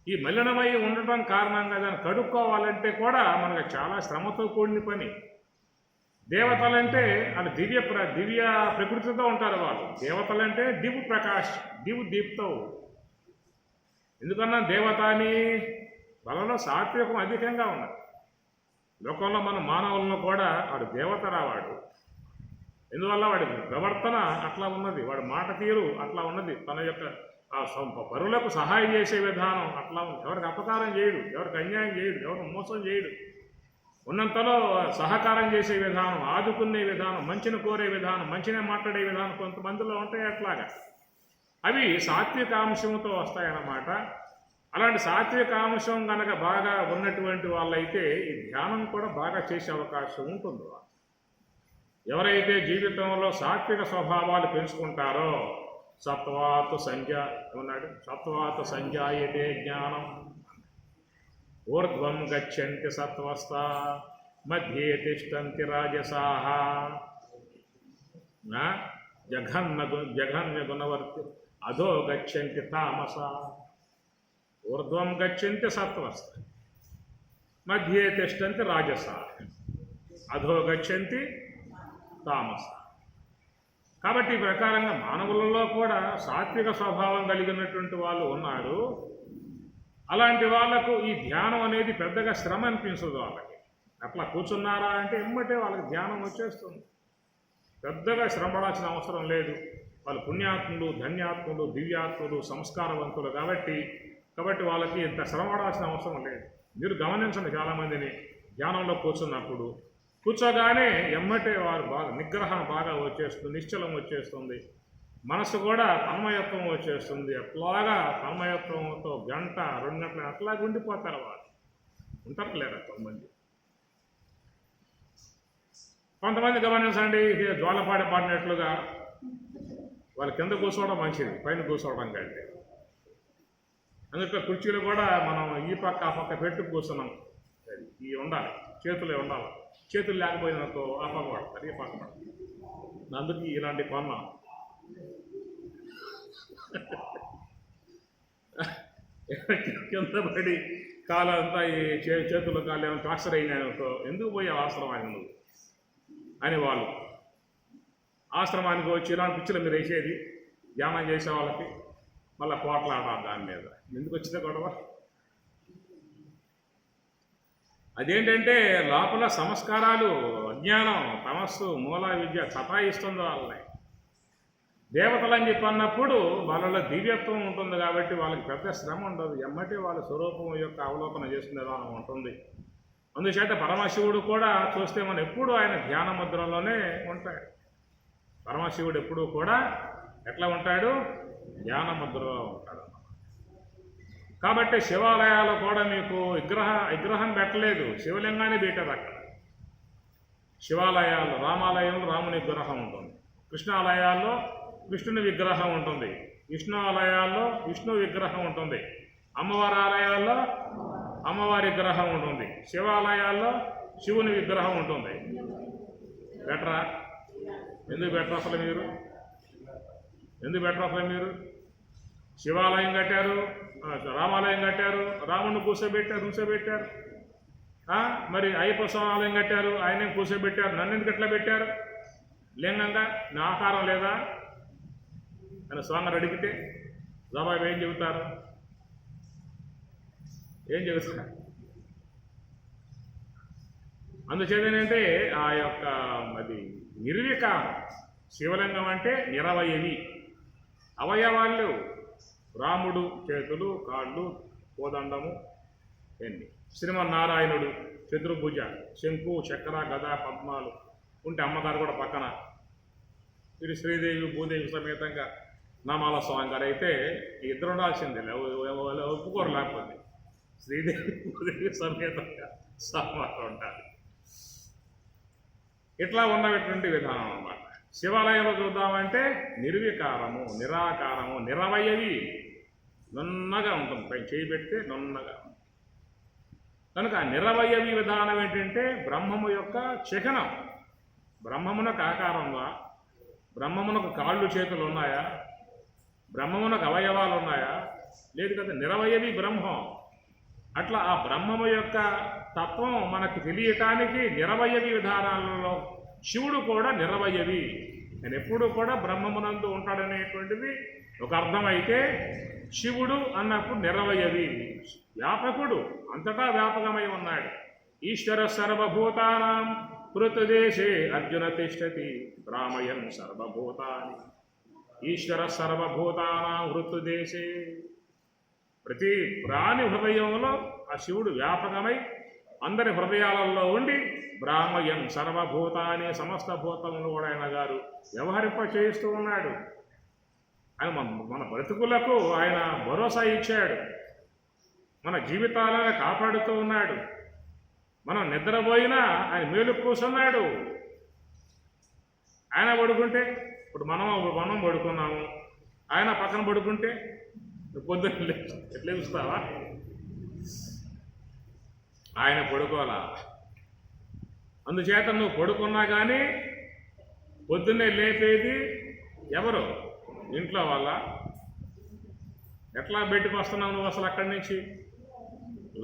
ఈ మలినమై ఉండటం కారణంగా దాన్ని కడుక్కోవాలంటే కూడా మనకు చాలా శ్రమతో కూడిన పని. దేవతలంటే వాళ్ళు దివ్య ప్రకృతితో ఉంటారు. వాళ్ళు దేవతలంటే దివు ప్రకాష్, దీప్తో. ఎందుకన్నా దేవత అని వాళ్ళలో సాత్వికం అధికంగా ఉన్నది. లోకంలో మన మానవులను కూడా వాడు దేవత రావాడు. ఎందువల్ల వాడి ప్రవర్తన అట్లా ఉన్నది, వాడి మాట తీరు అట్లా ఉన్నది, తన యొక్క పరులకు సహాయం చేసే విధానం అట్లా ఉంది. ఎవరికి అపకారం చేయడు, ఎవరికి అన్యాయం చేయడు, ఎవరికి మోసం చేయడు. ఉన్నంతలో సహకారం చేసే విధానం, ఆదుకునే విధానం, మంచిని కోరే విధానం, మంచినే మాట్లాడే విధానం కొంతమందిలో ఉంటాయి. అట్లాగా అవి సాత్వికాంశంతో వస్తాయన్నమాట. అలాంటి సాత్వికాంశం కనుక బాగా ఉన్నటువంటి వాళ్ళైతే ఈ ధ్యానం కూడా బాగా చేసే అవకాశం ఉంటుంది. ఎవరైతే జీవితంలో సాత్విక స్వభావాలు పెంచుకుంటారో సత్వాత్ సంజాయతే జ్ఞానం ఊర్ధ్వం గచ్చంతి సత్వస్థ మధ్యే తిష్టంతి రాజసాః జఘన్య గుణవర్తి అధో గచ్చంతి తామస. ఊర్ధ్వం గచ్చంతి సత్వస్థ మధ్యే తిష్టంతి రాజసాః అధో గచ్చంతి తామస. కాబట్టి ఈ ప్రకారంగా మానవులలో కూడా సాత్విక స్వభావం కలిగినటువంటి వాళ్ళు ఉన్నారు. అలాంటి వాళ్లకు ఈ ధ్యానం అనేది పెద్దగా శ్రమ అనిపించదు. వాళ్ళకి అట్లా కూర్చున్నారా అంటే ఎమ్మటే వాళ్ళకి ధ్యానం వచ్చేస్తుంది. పెద్దగా శ్రమ పడాల్సిన అవసరం లేదు. వాళ్ళు పుణ్యాత్ములు, ధన్యాత్ములు, దివ్యాత్ములు, సంస్కారవంతులు కాబట్టి వాళ్ళకి ఇంత శ్రమ పడాల్సిన అవసరం లేదు. మీరు గమనించండి, చాలామందిని ధ్యానంలో కూర్చోగానే ఎమ్మటే వారు బాగా నిగ్రహం బాగా వచ్చేస్తుంది, నిశ్చలం వచ్చేస్తుంది, మనసు కూడా తన్మయత్వం వచ్చేస్తుంది. అట్లాగా తన్మయత్వంతో గంట 2 గంటలు అట్లాగే ఉండిపోతారు. వాళ్ళు ఉంటారు లేరా కొంతమంది గమనించండి, జ్వాలపాడి పాడినట్లుగా వాళ్ళ కింద కూర్చోవడం మంచిది, పైన కూర్చోవడం కంటే. అందుకే కుర్చీలు కూడా మనం ఈ పక్క ఆ పక్క పెట్టి కూర్చున్నాం. ఇవి ఉండాలి, చేతులే ఉండాలి. చేతులు లేకపోయినతో ఆ పక్క పడతారు, ఈ పక్క పడతారు. అందుకు ఇలాంటి కొన్నా కింద పడి కాలంతా ఈ చేతులు కాలు ఏమైనా ట్రాక్టర్ అయినాయనుకో, ఎందుకు పోయే ఆశ్రమాన్ని నువ్వు అని వాళ్ళు ఆశ్రమానికి వచ్చి ఇలాంటి పిచ్చిలు మీరు వేసేది ధ్యానం చేసే వాళ్ళకి మళ్ళీ పోట్లాడాలి దాని మీద. ఎందుకు వచ్చిందో గొడవ? అదేంటంటే లోపల సంస్కారాలు, అజ్ఞానం, తమస్సు, మూల విద్య సతాయిస్తుంది వాళ్ళని. దేవతలు అని చెప్పి అన్నప్పుడు వాళ్ళలో దివ్యత్వం ఉంటుంది కాబట్టి వాళ్ళకి పెద్ద శ్రమ ఉండదు. ఎమ్మటి వాళ్ళ స్వరూపం యొక్క అవలోకన చేసుకునే విధానం ఉంటుంది. అందుచేత పరమశివుడు కూడా చూస్తే మనం ఎప్పుడూ ఆయన ధ్యాన ముద్రలోనే ఉంటాడు. పరమశివుడు ఎప్పుడూ కూడా ఎట్లా ఉంటాడు? ధ్యాన ముద్రలో ఉంటాడు. కాబట్టి శివాలయాలు కూడా మీకు విగ్రహం పెట్టలేదు, శివలింగాన్ని పెట్టారు అక్కడ. శివాలయాలు, రామాలయంలో రాముని విగ్రహం ఉంటుంది, కృష్ణాలయాల్లో కృష్ణుని విగ్రహం ఉంటుంది, విష్ణు ఆలయాల్లో విష్ణు విగ్రహం ఉంటుంది, అమ్మవారి ఆలయాల్లో అమ్మవారి విగ్రహం ఉంటుంది, శివాలయాల్లో శివుని విగ్రహం ఉంటుంది. బెటరా? ఎందుకు బెటర్ అసలు మీరు? మీరు శివాలయం కట్టారు, రామాలయం కట్టారు, రాముడిని కూర్చోబెట్టారు. మరి అయ్యప్ప స్వామి ఆలయం కట్టారు, ఆయనే కూర్చోబెట్టారు. నన్ను ఎందుకు ఎట్లా పెట్టారు? లింగంగా నా ఆకారం లేదా? అని స్వామిని అడిగితే జవాబు ఏం చెబుతారు? ఏం చెబుతారు? అందుచేతనంటే ఆ యొక్క అది నిర్వికారం. శివలింగం అంటే నిరవయవి, అవయవాళ్ళు రాముడు చేతులు, కాళ్ళు, కోదండము ఎన్ని, శ్రీమన్నారాయణుడు చతుర్భుజ, శంకు, చక్ర, గద, పద్మాలు ఉంటే అమ్మగారు కూడా పక్కన, ఇది శ్రీదేవి భూదేవి సమేతంగా నామాల స్వామి గారు అయితే ఇద్దరు ఉండాల్సిందే, ఒప్పుకోరు లేకపోతే. శ్రీదేవి భూదేవి సమేతంగా స్వామి ఉంటారు. ఇట్లా ఉన్నటువంటి విధానం అన్నమాట. శివాలయంలో చూద్దామంటే నిర్వికారము, నిరాకారము, నిరవయవి, నున్నగా ఉంటుంది. పైన చేయి పెడితే నున్నగా ఉంటుంది. కనుక నిరవయవి విధానం ఏంటంటే బ్రహ్మము యొక్క చిహ్నం. బ్రహ్మమునకు ఆకారం ఉందా? బ్రహ్మమునకు కాళ్ళు చేతులు ఉన్నాయా? బ్రహ్మమునకు అవయవాలు ఉన్నాయా? లేదు కదా, నిరవయవి బ్రహ్మం. అట్లా ఆ బ్రహ్మము యొక్క తత్వం మనకు తెలియటానికి నిరవయవి విధానాలలో శివుడు కూడా నిరవయవి. నేను ఎప్పుడూ కూడా బ్రహ్మమునందు ఉంటాడనేటువంటిది ఒక అర్థమైతే, శివుడు అన్నప్పుడు నిరవయవి, వ్యాపకుడు, అంతటా వ్యాపకమై ఉన్నాడు. ఈశ్వర సర్వభూతానాం హృతదేశే అర్జున తిష్టతి రామయన్ సర్వభూతాని. ఈశ్వర సర్వభూతానాం హృతదేశే, ప్రతి ప్రాణి హృదయంలో ఆ శివుడు వ్యాపకమై అందరి హృదయాలలో ఉండి బ్రాహ్మయన్ సర్వభూతాన్ని, సమస్త భూతములు కూడా ఆయన గారు వ్యవహరింప చేయిస్తూ ఉన్నాడు. ఆయన మన బ్రతుకులకు ఆయన భరోసా ఇచ్చాడు, మన జీవితాలను కాపాడుతూ ఉన్నాడు. మనం నిద్రపోయినా ఆయన మేలు కూర్చున్నాడు. ఆయన పడుకుంటే ఇప్పుడు మనం పడుకున్నాము, ఆయన పక్కన పడుకుంటే పొద్దున్న ఎట్లా చూస్తావా? ఆయన పడుకోవాలా. అందుచేత నువ్వు పడుకున్నా కానీ పొద్దున్నే లేపేది ఎవరు? ఇంట్లో వాళ్ళ. ఎట్లా బయటకు వస్తున్నావు నువ్వు అసలు అక్కడి నుంచి?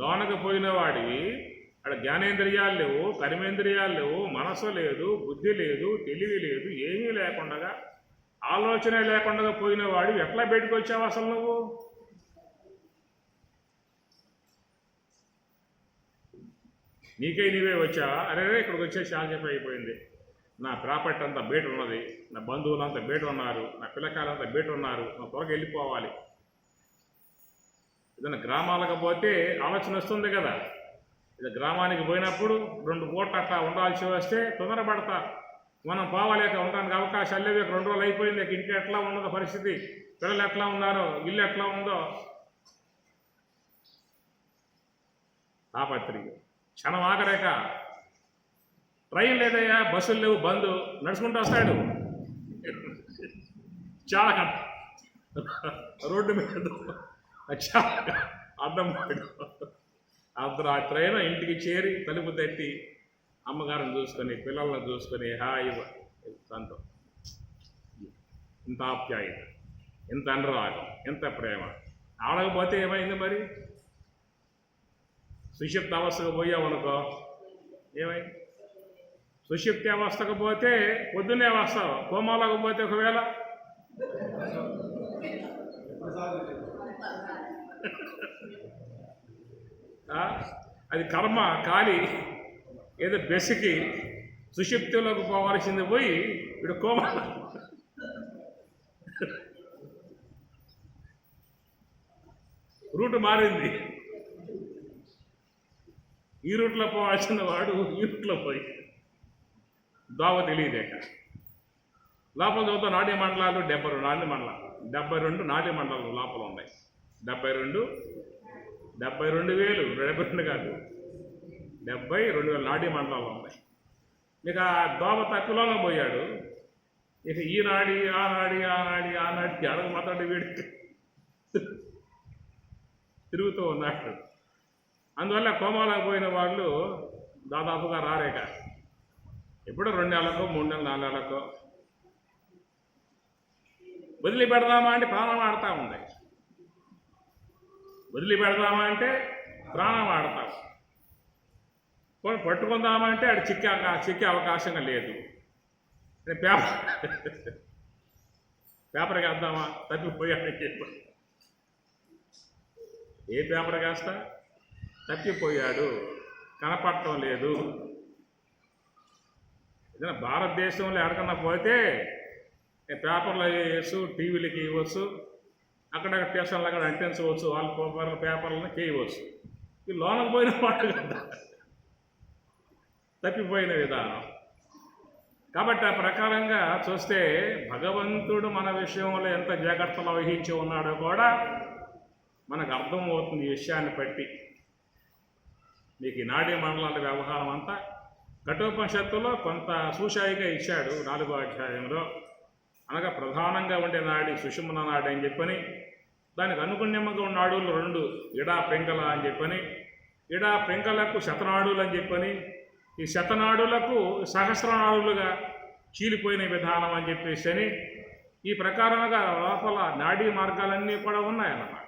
లోనకు పోయిన వాడివి, అక్కడ జ్ఞానేంద్రియాలు లేవు, కర్మేంద్రియాలు లేవు, మనసు లేదు, బుద్ధి లేదు, తెలివి లేదు, ఏమీ లేకుండా, ఆలోచన లేకుండా పోయిన వాడివి ఎట్లా బయటకు వచ్చావు అసలు నువ్వు? నీకే నీవే వచ్చావా? అరే ఇక్కడికి వచ్చే చాలా చెప్పి అయిపోయింది, నా ప్రాపర్టీ అంతా బయట ఉన్నది, నా బంధువులంతా బయట ఉన్నారు, నా పిల్లకాయలంతా బయట ఉన్నారు, నా త్వరగా వెళ్ళిపోవాలి. ఏదైనా గ్రామాలకు పోతే ఆలోచన వస్తుంది కదా. ఇది గ్రామానికి పోయినప్పుడు 2 పూట అట్లా ఉండాల్సి వస్తే తొందరపడతా. మనం పోవాలేక ఉండడానికి అవకాశాలు లేవు. 2 రోజులు అయిపోయింది, ఇంటి ఎట్లా ఉన్నదో పరిస్థితి, పిల్లలు ఎట్లా ఉన్నారో, ఇల్లు ఎట్లా ఉందో, తాపత్రిక క్షణం ఆగరేక. ట్రైన్ లేదయ్యా, బస్సులు లేవు, బంద్, నడుచుకుంటూ వస్తాడు. చాలా రోడ్డు మీద చాలా అర్థం పడు. అప్పుడు ఆ ట్రైన్ ఇంటికి చేరి తలుపు తట్టి అమ్మగారిని చూసుకొని, పిల్లలను చూసుకొని హాయి సంతం. ఇంత ఆప్యాయత, ఎంత అనురాగం, ఎంత ప్రేమ. ఆడకపోతే ఏమైంది మరి? సుషిప్త అవస్థకు పోయావనుకో, ఏమైంది? సుషిప్తి అవస్థకు పోతే పొద్దున్నే వస్తావు, కోమాలకు పోతే ఒకవేళ అది కర్మ కాలి ఏదో బెసికి సుషిప్తిలోకి పోవాల్సింది పోయి ఇప్పుడు కోమా. రూట్ మారింది. ఈ రూట్లో పోవాల్సిన వాడు ఈ రూట్లో పోయి దోవ తెలియదేక. లోపల చదువుతా నాట్య మండలాలు 72 నాట్య మండలాలు, 72 నాట్య మండలాలు లోపల ఉన్నాయి. 72,000, 72 కాదు, 72,000 నాట్య మండలాలు ఉన్నాయి. ఇక దోవ తక్కువలో పోయాడు. ఇక ఈనాడి ఆనాడి అడగ మాట్లాడి వీడి తిరుగుతూ ఉన్నాడు. అందువల్ల కోమాలకు పోయిన వాళ్ళు దాదాపుగా రారేక. ఎప్పుడో 2 నెలలకో 3 నెలలు 4 నెలలకో వదిలిపెడదామా అంటే ప్రాణం ఆడుతూ ఉంది. వదిలిపెడదామా అంటే ప్రాణం ఆడతాం. పట్టుకుందామంటే అది చిక్కే అవకాశంగా లేదు. పేపర్కి వేద్దామా, తప్పిపోయాడు. ఏ పేపర్కి వేస్తా? తప్పిపోయాడు, కనపడటం లేదు. ఏదైనా భారతదేశంలో ఎక్కడికన్నా పోతే పేపర్లు వేయవచ్చు, టీవీలకి ఇవ్వచ్చు, అక్కడక్కడ స్టేషన్లు అక్కడ అంటించవచ్చు, వాళ్ళ పేపర్లను చేయవచ్చు. ఈ లోనకు పోయిన వాడు కదా తప్పిపోయిన విధానం. కాబట్టి ఆ ప్రకారంగా చూస్తే భగవంతుడు మన విషయంలో ఎంత జాగ్రత్తలు వహించి ఉన్నాడో కూడా మనకు అర్థమవుతుంది ఈ విషయాన్ని బట్టి. మీకు ఈ నాడీ మండలాల వ్యవహారం అంతా కఠోపనిషత్తులో కొంత సూచాయిగా ఇచ్చాడు 4వ అధ్యాయంలో. అనగా ప్రధానంగా ఉండే నాడి సుషుమ్న నాడి అని చెప్పని, దానికి అనుగుణ్యంగా ఉన్న నాడులు 2 ఇడా పింగళ అని చెప్పని, ఇడా పింగళకు శతనాడులు అని చెప్పని, ఈ శతనాడులకు సహస్రనాడులుగా చీలిపోయిన విధానం అని చెప్పేసి ఈ ప్రకారంగా లోపల నాడీ మార్గాలన్నీ కూడా ఉన్నాయన్నమాట.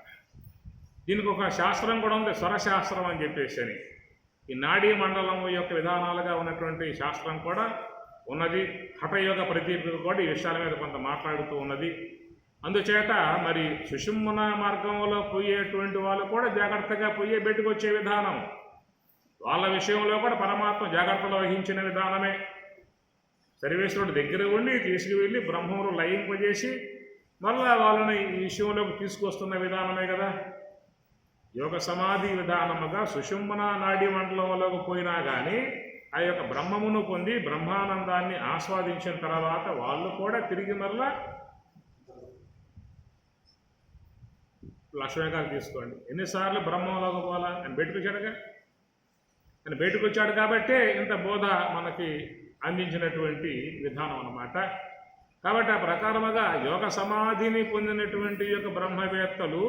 దీనికి ఒక శాస్త్రం కూడా ఉంది, స్వరశాస్త్రం అని చెప్పేసి. ఈ నాడీ మండలం యొక్క విధానాలుగా ఉన్నటువంటి శాస్త్రం కూడా ఉన్నది. హఠయోగ ప్రతీప కూడా ఈ విషయాల మీద కొంత మాట్లాడుతూ ఉన్నది. అందుచేత మరి సుషుమ్న మార్గంలో పోయేటువంటి వాళ్ళు కూడా జాగ్రత్తగా పోయే బయటకు వచ్చే విధానం, వాళ్ళ విషయంలో కూడా పరమాత్మ జాగ్రత్తలు వహించిన విధానమే. సర్వేశ్వరుడు దగ్గర ఉండి తీసుకువెళ్ళి బ్రహ్మములు లయింపజేసి మళ్ళా వాళ్ళని ఈ విషయంలోకి తీసుకొస్తున్న విధానమే కదా. యోగ సమాధి విధానముగా సుషుమ్న నాడీ మండలంలోకి పోయినా కానీ ఆ యొక్క బ్రహ్మమును పొంది బ్రహ్మానందాన్ని ఆస్వాదించిన తర్వాత వాళ్ళు కూడా తిరిగి మళ్ళా లక్ష్మీగారు తీసుకోండి, ఎన్నిసార్లు బ్రహ్మంలోకి పోవాలా అని బయటకు వచ్చాడుగా. అని బయటకు వచ్చాడు కాబట్టే ఇంత బోధ మనకి అందించినటువంటి విధానం అన్నమాట. కాబట్టి ఆ ప్రకారముగా యోగ సమాధిని పొందినటువంటి యొక్క బ్రహ్మవేత్తలు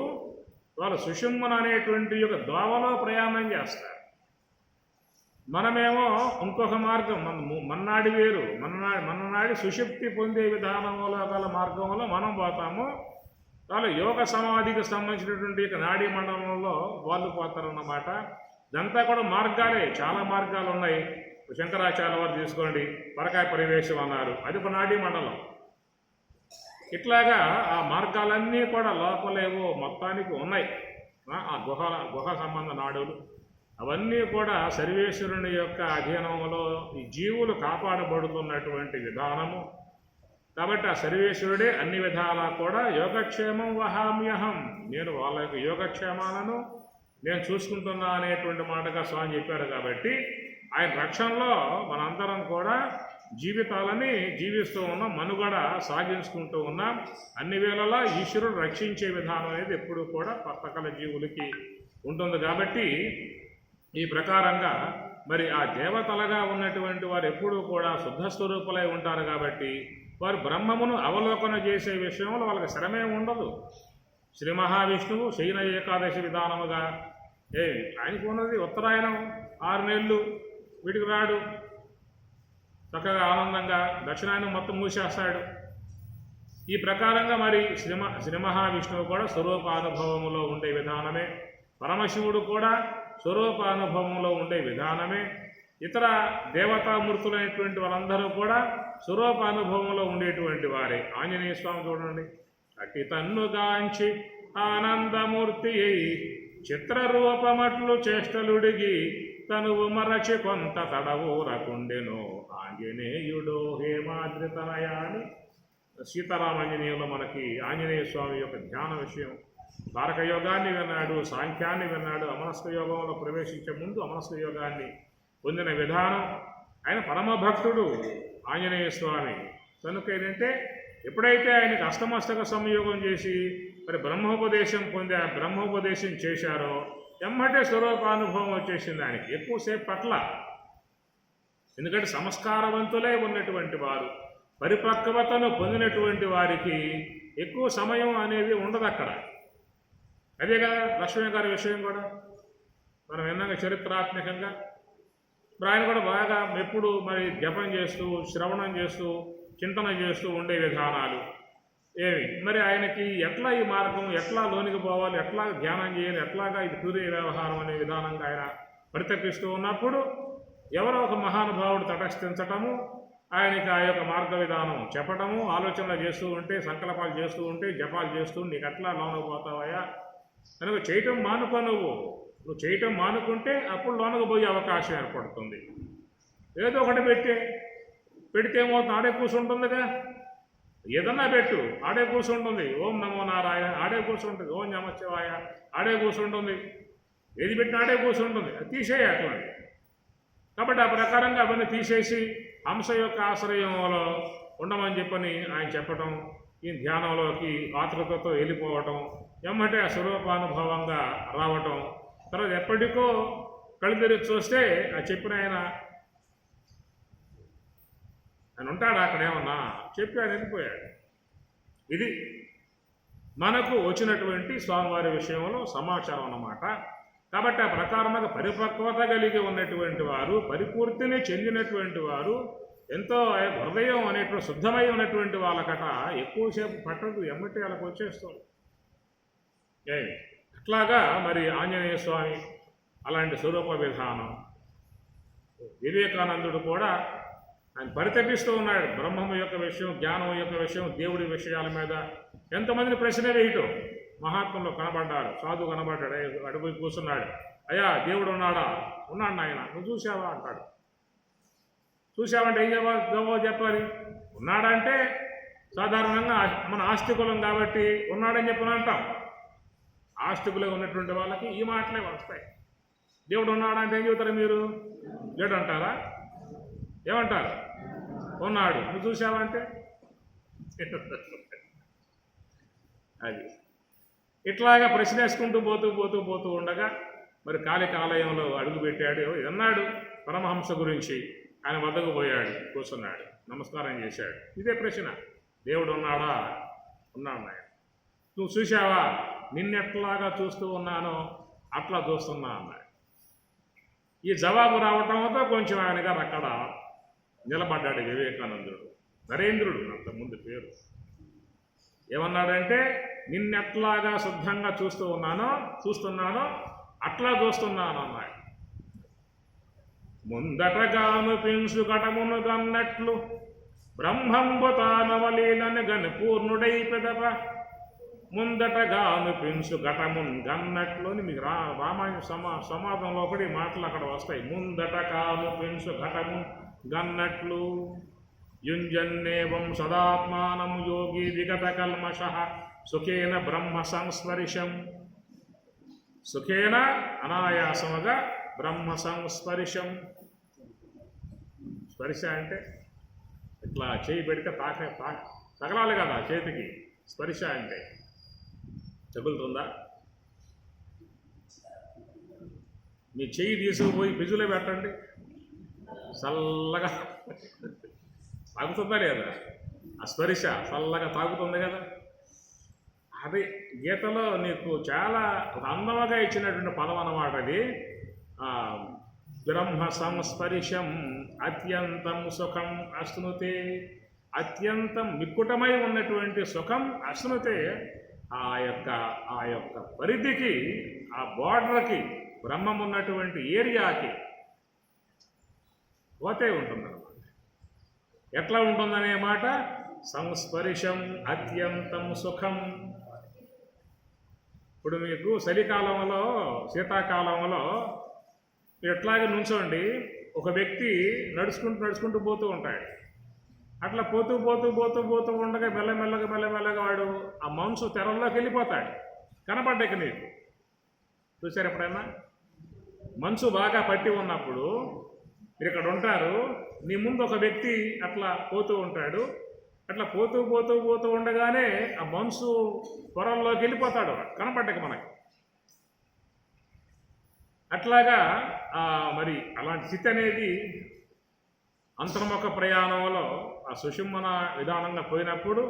వాళ్ళు సుషుమ్న అనేటువంటి యొక్క దోవలో ప్రయాణం చేస్తారు. మనమేమో ఇంకొక మార్గం, మన్నాడి వేరు, మన్నాడి సుషుప్తి పొందే విధానంలో గల మార్గంలో మనం పోతాము. వాళ్ళు యోగ సమాధికి సంబంధించినటువంటి నాడీ మండలంలో వాళ్ళు పోతారన్నమాట. ఇదంతా కూడా మార్గాలే, చాలా మార్గాలు ఉన్నాయి. శంకరాచార్య వారు తీసుకోండి, పరకాయ పరివేశం అన్నారు, అది ఒక నాడీ మండలం. ఇట్లాగా ఆ మార్గాలన్నీ కూడా లోపలేవో మొత్తానికి ఉన్నాయి. ఆ గుహ సంబంధ నాడులు అవన్నీ కూడా సర్వేశ్వరుని యొక్క అధీనంలో ఈ జీవులు కాపాడబడుతున్నటువంటి విధానము. కాబట్టి ఆ సర్వేశ్వరుడే అన్ని విధాలా కూడా యోగక్షేమం వహామ్యహం, నేను వాళ్ళ యొక్క యోగక్షేమాలను నేను చూసుకుంటున్నా అనేటువంటి మాటగా స్వామి చెప్పారు. కాబట్టి ఆయన రక్షణలో మనందరం కూడా జీవితాలని జీవిస్తూ ఉన్నాం, మనుగడ సాగించుకుంటూ ఉన్నాం. అన్ని వేళలా ఈశ్వరుడు రక్షించే విధానం అనేది ఎప్పుడూ కూడా సకల జీవులకి ఉంటుంది. కాబట్టి ఈ ప్రకారంగా మరి ఆ దేవతలుగా ఉన్నటువంటి వారు ఎప్పుడూ కూడా శుద్ధ స్వరూపులై ఉంటారు. కాబట్టి వారు బ్రహ్మమును అవలోకన చేసే విషయంలో వాళ్ళకి శ్రమే ఉండదు. శ్రీ మహావిష్ణువు శయన ఏకాదశి విధానముగా ఆయనకు ఉన్నది ఉత్తరాయణం 6 నెలలు, వీటికి రాడు, చక్కగా ఆనందంగా దక్షిణాయనం మొత్తం మూసేస్తాడు. ఈ ప్రకారంగా మరి శ్రీ మహావిష్ణువు కూడా స్వరూపానుభవములో ఉండే విధానమే, పరమశివుడు కూడా స్వరూపానుభవంలో ఉండే విధానమే, ఇతర దేవతామూర్తులైనటువంటి వాళ్ళందరూ కూడా స్వరూపానుభవంలో ఉండేటువంటి వారే. ఆంజనేయ స్వామి చూడండి, అట్టి తన్నుగాంచి ఆనందమూర్తి అయి చిత్రరూపమట్లు చేష్టలుడిగి తనువు మరచి కొంత తడవూరకుండెను ఆంజనేయుడో హేమాద్రితనయా అని సీతారామాంజనేయులు మనకి ఆంజనేయ స్వామి యొక్క ధ్యాన విషయం. తారక యోగాన్ని విన్నాడు, సాంఖ్యాన్ని విన్నాడు, అమనస్క యోగంలో ప్రవేశించే ముందు అమనస్క యోగాన్ని పొందిన విధానం. ఆయన పరమభక్తుడు ఆంజనేయ స్వామి. కనుక ఏంటంటే ఎప్పుడైతే ఆయనకి అష్టమస్తక సంయోగం చేసి మరి బ్రహ్మోపదేశం పొంది ఆ బ్రహ్మోపదేశం చేశారో ఎమ్మటే స్వరూపానుభవం వచ్చేసింది ఆయనకి. ఎక్కువసేపు పట్ల, ఎందుకంటే సంస్కారవంతులే ఉన్నటువంటి వారు, పరిపక్వతను పొందినటువంటి వారికి ఎక్కువ సమయం అనేది ఉండదు అక్కడ. అదే కదా లక్ష్మీ గారి విషయం కూడా మనం విన్నాక చరిత్రాత్మకంగా. ఇప్పుడు ఆయన కూడా బాగా ఎప్పుడు మరి జపం చేస్తూ, శ్రవణం చేస్తూ, చింతన చేస్తూ ఉండే విధానాలు ఏమి మరి ఆయనకి ఎట్లా ఈ మార్గం, ఎట్లా లోనికి పోవాలి, ఎట్లా ధ్యానం చేయాలి, ఎట్లాగా ఇది సూర్య వ్యవహారం అనే విధానంగా ఆయన పరితపిస్తూ ఉన్నప్పుడు ఎవరో ఒక మహానుభావుడు తటస్థించటము, ఆయనకి ఆ యొక్క మార్గ విధానం చెప్పటము, ఆలోచనలు చేస్తూ ఉంటే, సంకల్పాలు చేస్తూ ఉంటే, జపాలు చేస్తూ నీకు అట్లా లోనకు పోతావయ్యా కనుక చేయటం మానుకో. నువ్వు చేయటం మానుకుంటే అప్పుడు లోనకు పోయే అవకాశం ఏర్పడుతుంది. ఏదో ఒకటి పెడితే ఏమవుతుంది, ఆడే కూర్చుంటుందిగా. ఏదన్నా పెట్టు, ఆడే కూర్చుంటుంది. ఓం నమో నారాయణ ఆడే కూర్చుంటుంది, ఓం నమశివాయ ఆడే కూర్చుంటుంది. ఏది పెట్టినా ఆడే కూర్చుంటుంది. అది తీసేయి అటువంటి. కాబట్టి ఆ ప్రకారంగా అవన్నీ తీసేసి హంస యొక్క ఆశ్రయంలో ఉండమని చెప్పని ఆయన చెప్పటం, ఈ ధ్యానంలోకి ఆతృతతో వెళ్ళిపోవటం, ఏమంటే ఆ స్వరూపానుభవంగా రావటం. తర్వాత ఎప్పటికో కళ్ళు తెరిచి చూస్తే ఆ చెప్పిన ఆయన ఉంటాడు అక్కడ, ఏమన్నా చెప్పి ఆయన వెళ్ళిపోయాడు. ఇది మనకు వచ్చినటువంటి స్వామివారి విషయంలో సమాచారం అన్నమాట. కాబట్టి ఆ ప్రకారంగా పరిపక్వత కలిగి ఉన్నటువంటి వారు, పరిపూర్తిని చెందినటువంటి వారు, ఎంతో హృదయం అనేటువంటి శుద్ధమై ఉన్నటువంటి వాళ్ళకట ఎక్కువసేపు పట్టదు, ఎమ్మటి వాళ్ళకి వచ్చేస్తుంది. అట్లాగా మరి ఆంజనేయ స్వామి అలాంటి స్వరూప విధానం. వివేకానందుడు కూడా ఆయన పరితపిస్తూ ఉన్నాడు. బ్రహ్మము యొక్క విషయం, జ్ఞానం యొక్క విషయం, దేవుడి విషయాల మీద ఎంతమందిని ప్రశ్న వేయటం. మహాత్ములు కనబడ్డాడు, సాధువు కనబడ్డాడు, అడుగుపోయి కూర్చున్నాడు. అయ్యా దేవుడు ఉన్నాడా? ఉన్నాడు నాయన, నువ్వు చూసావా అంటాడు. చూసావంటే ఏం చెప్పాలి? ఉన్నాడంటే సాధారణంగా మన ఆస్తికులం కాబట్టి ఉన్నాడని చెప్పని అంటాం. ఆస్తికులుగా ఉన్నటువంటి వాళ్ళకి ఈ మాటలే వస్తాయి. దేవుడు ఉన్నాడంటే ఏం చెబుతారు మీరు? లేడు అంటారా? ఏమంటారు? ఉన్నాడు. నువ్వు చూసావంటే అది ఇట్లాగా ప్రశ్న వేసుకుంటూ పోతూ ఉండగా మరి కాళికాలయంలో అడుగుపెట్టాడు. అన్నాడు పరమహంస గురించి. ఆయన వద్దకు పోయాడు, కూర్చున్నాడు, నమస్కారం చేశాడు. ఇదే ప్రశ్న, దేవుడు ఉన్నాడా? ఉన్నాడు ఆయన. నువ్వు చూసావా? నిన్నెట్లాగా చూస్తూ ఉన్నానో అట్లా చూస్తున్నా అన్నాడు. ఈ జవాబు రావటంతో కొంచెం ఆయన గారు అక్కడ నిలబడ్డాడు వివేకానందుడు. నరేంద్రుడు అంతకుముందు పేరు. ఏమన్నాడంటే నిన్నెట్లాగా శుద్ధంగా చూస్తున్నానో అట్లా చూస్తున్నాను అన్నాడు. ముందటగాను పెంసు ఘటమును గన్నట్లు బ్రహ్మంబు తానవలీలని గని పూర్ణుడై పెదప. ముందటగాను పెంసు ఘటమున్ గన్నట్లు అని మీకు రామాయణ సమాజంలో ఒకటి మాటలు అక్కడ వస్తాయి. ముందటగాను పెంసు ఘటమున్ గన్నట్లు యుంజన్నేవం సదాత్మానం యోగి విగత కల్మష సుఖేన బ్రహ్మ సంస్పరిశం. సుఖేన అనాయాసముగా బ్రహ్మ సంస్పరిశం. స్పర్శ అంటే ఇట్లా చేయి పెడితే తగలాలి కదా చేతికి. స్పర్శ అంటే తగులుతుందా? మీ చెయ్యి తీసుకుపోయి ఫ్రిడ్జ్లో పెట్టండి, చల్లగా తాగుతుందా లేదా? ఆ స్పర్శ చల్లగా తాగుతుంది కదా. అది గీతలో నీకు చాలా అందముగా ఇచ్చినటువంటి పదం అన్నమాట అది. బ్రహ్మ సంస్పరిశం అత్యంతం సుఖం అశ్నుతే. అత్యంతం మిక్కుటమై ఉన్నటువంటి సుఖం అశ్నుతే. ఆ యొక్క పరిధికి, ఆ బోర్డర్కి, బ్రహ్మం ఉన్నటువంటి ఏరియాకి పోతే ఉంటుందన్నమాట. ఎట్లా ఉంటుందనే మాట సంస్పరిశం అత్యంతం సుఖం. ఇప్పుడు మీకు చలికాలంలో, శీతాకాలంలో మీరు ఎట్లాగే నుంచోండి, ఒక వ్యక్తి నడుచుకుంటూ పోతూ ఉంటాడు. అట్లా పోతూ ఉండగా మెల్లమెల్లగా వాడు ఆ మనసు తెరల్లోకి వెళ్ళిపోతాడు. కనపడ్డాక నీకు చూసారు ఎప్పుడైనా? మనసు బాగా పట్టి ఉన్నప్పుడు మీరు ఇక్కడ ఉంటారు, నీ ముందు ఒక వ్యక్తి అట్లా పోతూ ఉంటాడు. అట్లా పోతూ ఉండగానే ఆ మనసు పొరల్లోకి వెళ్ళిపోతాడు, కనపడ్డాక మనకి. అట్లాగా మరి అలాంటి స్థితి అనేది అంతర్ముఖ ప్రయాణంలో ఆ సుషుమ్న విధానంగా పోయినప్పుడు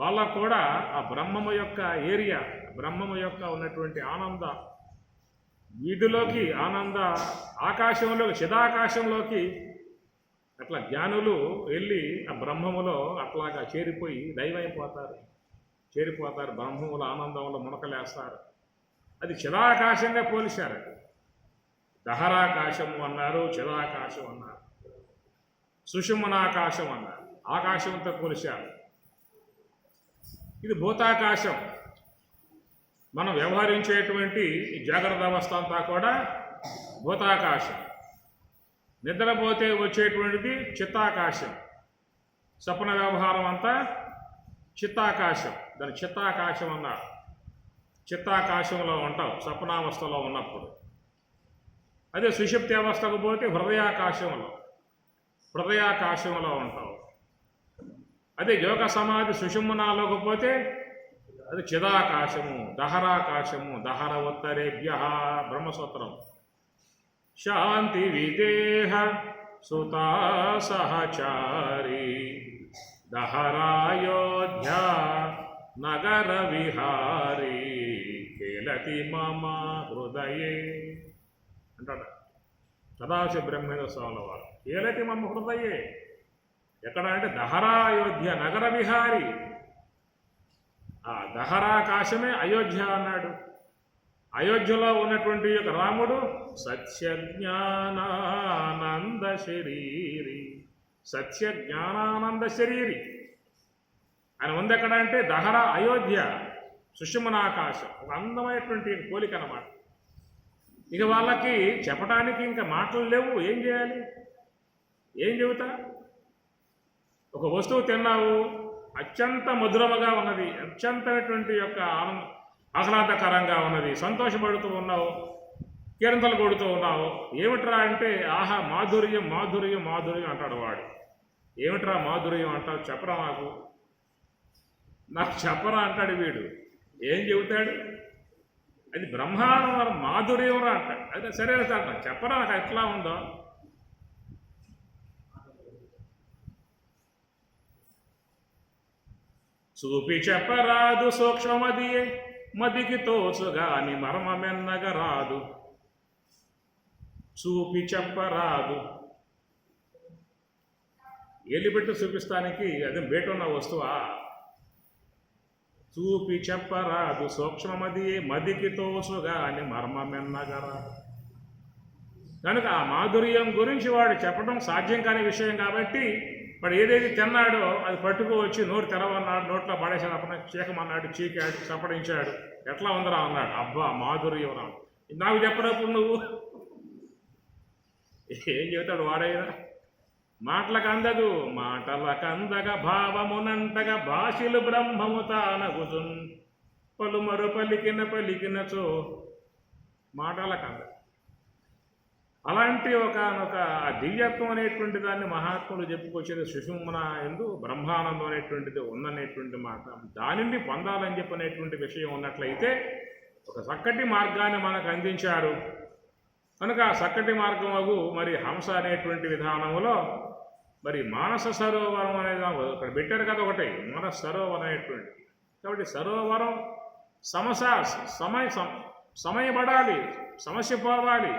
వాళ్ళకు కూడా ఆ బ్రహ్మము యొక్క ఏరియా, బ్రహ్మము యొక్క ఉన్నటువంటి ఆనంద వీధిలోకి, ఆనంద ఆకాశంలోకి, చిదాకాశంలోకి అట్లా జ్ఞానులు వెళ్ళి ఆ బ్రహ్మములో అట్లాగా చేరిపోతారు. బ్రహ్మముల ఆనందంలో మునకలేస్తారు. అది చిదాకాశంగా పోలిశారు. దహరాకాశము అన్నారు, చిదాకాశం అన్నారు. సుషుమ్నాకాశం అన్నారు, ఆకాశంతో పోల్చారు. ఇది భూతాకాశం. మనం వ్యవహరించేటువంటి జాగ్రత్త అవస్థ అంతా కూడా భూతాకాశం. నిద్రపోతే వచ్చేటువంటిది చిత్తాకాశం. స్వప్న వ్యవహారం అంతా చిత్తాకాశం. దాని చిత్తాకాశం అన్నారు. చిత్తాకాశంలో ఉంటావు స్వప్నావస్థలో ఉన్నప్పుడు. అదే సుషుప్తి అవస్థకు పోతే హృదయాకాశంలో ఉంటావు. అదే యోగ సమాధి సుషుమ్నాలోకి పోతే అది చిదాకాశము, దహరాకాశము. దహర ఉత్తరేభ్య బ్రహ్మసూత్రం. శాంతి విదేహ సుతా సహచారి దహరాయోధ్య నగర విహారీ కేలతి మమ హృదయే అంటాడు సదాశివ బ్రహ్మేంద్ర స్వాముల వారు. కేలతి మమ హృదయే ఎక్కడ అంటే దహరాయోధ్య నగర విహారీ. ఆ దహరాకాశమే అయోధ్య అన్నాడు. అయోధ్యలో ఉన్నటువంటి యొక్క రాముడు సత్యజ్ఞానానంద శరీరి. సత్యజ్ఞానానంద శరీరి ఆయన ఉంది ఎక్కడ అంటే దహర అయోధ్య సుషుమ్నాకాశం. ఒక అందమైనటువంటి పోలిక అన్నమాట. ఇక వాళ్ళకి చెప్పడానికి ఇంకా మాటలు లేవు. ఏం చేయాలి? ఏం చెబుతా? ఒక వస్తువు తిన్నావు, అత్యంత మధురముగా ఉన్నది, అత్యంతమైనటువంటి యొక్క ఆహ్లాదకరంగా ఉన్నది, సంతోషపడుతూ ఉన్నావు, కీర్తనలు కొడుతూ ఉన్నావు. ఏమిట్రా అంటే ఆహా మాధుర్యం మాధుర్యం మాధుర్యం అంటాడు వాడు. ఏమిట్రా మాధుర్యం అంటావు? చెప్పరా నాకు చెప్పరా అంటాడు వీడు. ఏం చెబుతాడు? అది బ్రహ్మాండం మాధుర్యం రా అంటాడు. అయితే సరే సార్ నాకు చెప్పరా, నాకు ఎట్లా ఉందో. చూపి చెప్పరాదు సూక్ష్మమదియే మదికి తోచుగాని మర్మమెన్నగరాదు. చూపి చెప్పరాదు. ఎలిపెట్టు చూపిస్తానికి అది బేటున్న వస్తువా? చూపి చెప్పరాదు సూక్ష్మమదియే మదికి తోచుగాని మర్మమెన్నగరాదు. కనుక ఆ మాధుర్యం గురించి వాడు చెప్పడం సాధ్యం కాని విషయం కాబట్టి వాడు ఏదైతే తిన్నాడో అది పట్టుకోవచ్చి నోరు తెరవన్నాడు, నోట్లో పడేసాడు, అప్పుడు చీకమన్నాడు, చీకాడు, చప్పడించాడు. ఎట్లా ఉందరా అన్నాడు. అబ్బా మాధుర్యం రా. నాకు చెప్పినప్పుడు నువ్వు ఏం చెబుతాడు వాడైనా? మాటలకు అందదు, మాటలకు అందగా భావమునంతగా భాషలు బ్రహ్మము తానగుచున్ పలుమరు పలికినచో మాటలకు అందదు. అలాంటి ఒక దివ్యత్వం అనేటువంటి దాన్ని మహాత్ములు చెప్పుకొచ్చేది సుషుమ్న ఎందు బ్రహ్మానందం అనేటువంటిది ఉందనేటువంటి మాట. దానిని పొందాలని చెప్పనేటువంటి విషయం ఉన్నట్లయితే ఒక చక్కటి మార్గాన్ని మనకు అందించారు. కనుక ఆ చక్కటి మార్గము మరి హంస అనేటువంటి విధానంలో మరి మానస సరోవరం అనేది ఇక్కడ పెట్టారు కదా ఒకటి, మానస సరోవరం అనేటువంటి. కాబట్టి సరోవరం సమయపడాలి, సమస్య పోవాలి,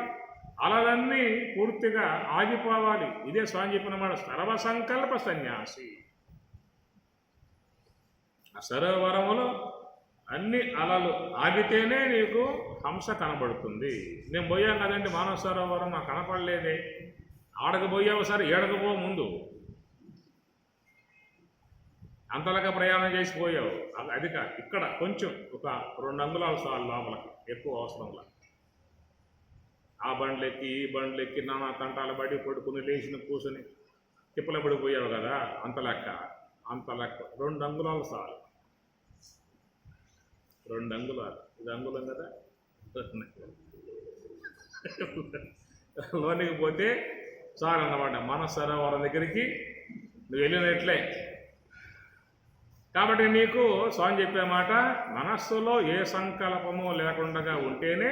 అలలన్నీ పూర్తిగా ఆగిపోవాలి. ఇదే స్వామి చెప్పిన మాట, సర్వసంకల్ప సన్యాసి. ఆ సరోవరములో అన్ని అలలు ఆగితేనే నీకు హంస కనబడుతుంది. నేను పోయాను కదండి మానస సరోవరం, నాకు కనపడలేదే. ఆడకపోయావు సరే, ఏడకపో ముందు అంతలాగా ప్రయాణం చేసిపోయావు. అది కాదు, ఇక్కడ కొంచెం ఒక 2 అంగుళాల సార్లు లోపలికి, ఎక్కువ అవసరంలా. ఆ బండ్లెక్కి ఈ బండ్లెక్కి నానా తంటాలు పడి పడుకుని లేచిన కూర్చొని తిప్పల పడిపోయావు కదా, అంత లెక్క 2 అంగుళాల సార్లు. 2 అంగుళాలు, ఇది అంగుళం కదా. లోనికి పోతే చాలు అన్నమాట. మానస సరోవరం దగ్గరికి నువ్వు వెళ్ళినట్లే. కాబట్టి నీకు స్వామి చెప్పే మాట, మనస్సులో ఏ సంకల్పము లేకుండా ఉంటేనే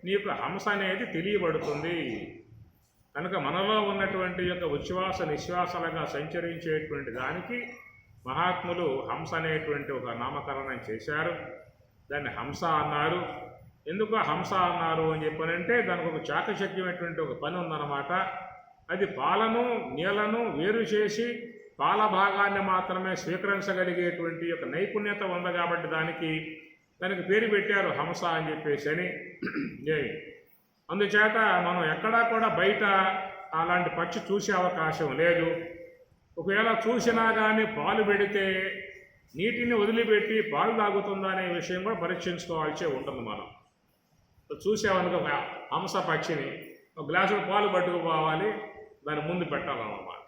నీకు హంస అనేది తెలియబడుతుంది. కనుక మనలో ఉన్నటువంటి యొక్క ఉచ్ఛ్వాస నిశ్వాసాలుగా సంచరించేటువంటి దానికి మహాత్ములు హంస అనేటువంటి ఒక నామకరణం చేశారు. దాన్ని హంస అన్నారు. ఎందుకు హంస అన్నారు అని చెప్పనంటే దానికి ఒక చాకచక్యమైనటువంటి ఒక పని ఉందన్నమాట. అది పాలను నీళ్లను వేరు చేసి పాల భాగాన్ని మాత్రమే స్వీకరించగలిగేటువంటి యొక్క నైపుణ్యత ఉంది. కాబట్టి దానికి పేరు పెట్టారు హంస అని చెప్పేసి అని. అందుచేత మనం ఎక్కడా కూడా బయట అలాంటి పక్షి చూసే అవకాశం లేదు. ఒకవేళ చూసినా కానీ పాలు పెడితే నీటిని వదిలిపెట్టి పాలు తాగుతుందా అనే విషయం కూడా పరీక్షించుకోవాల్సి ఉంటుంది మనం. చూసామనుకో హంస పక్షిని ఒక గ్లాసులో పాలు పట్టుకుపోవాలి, దాని ముందు పెట్టాలన్నమాట.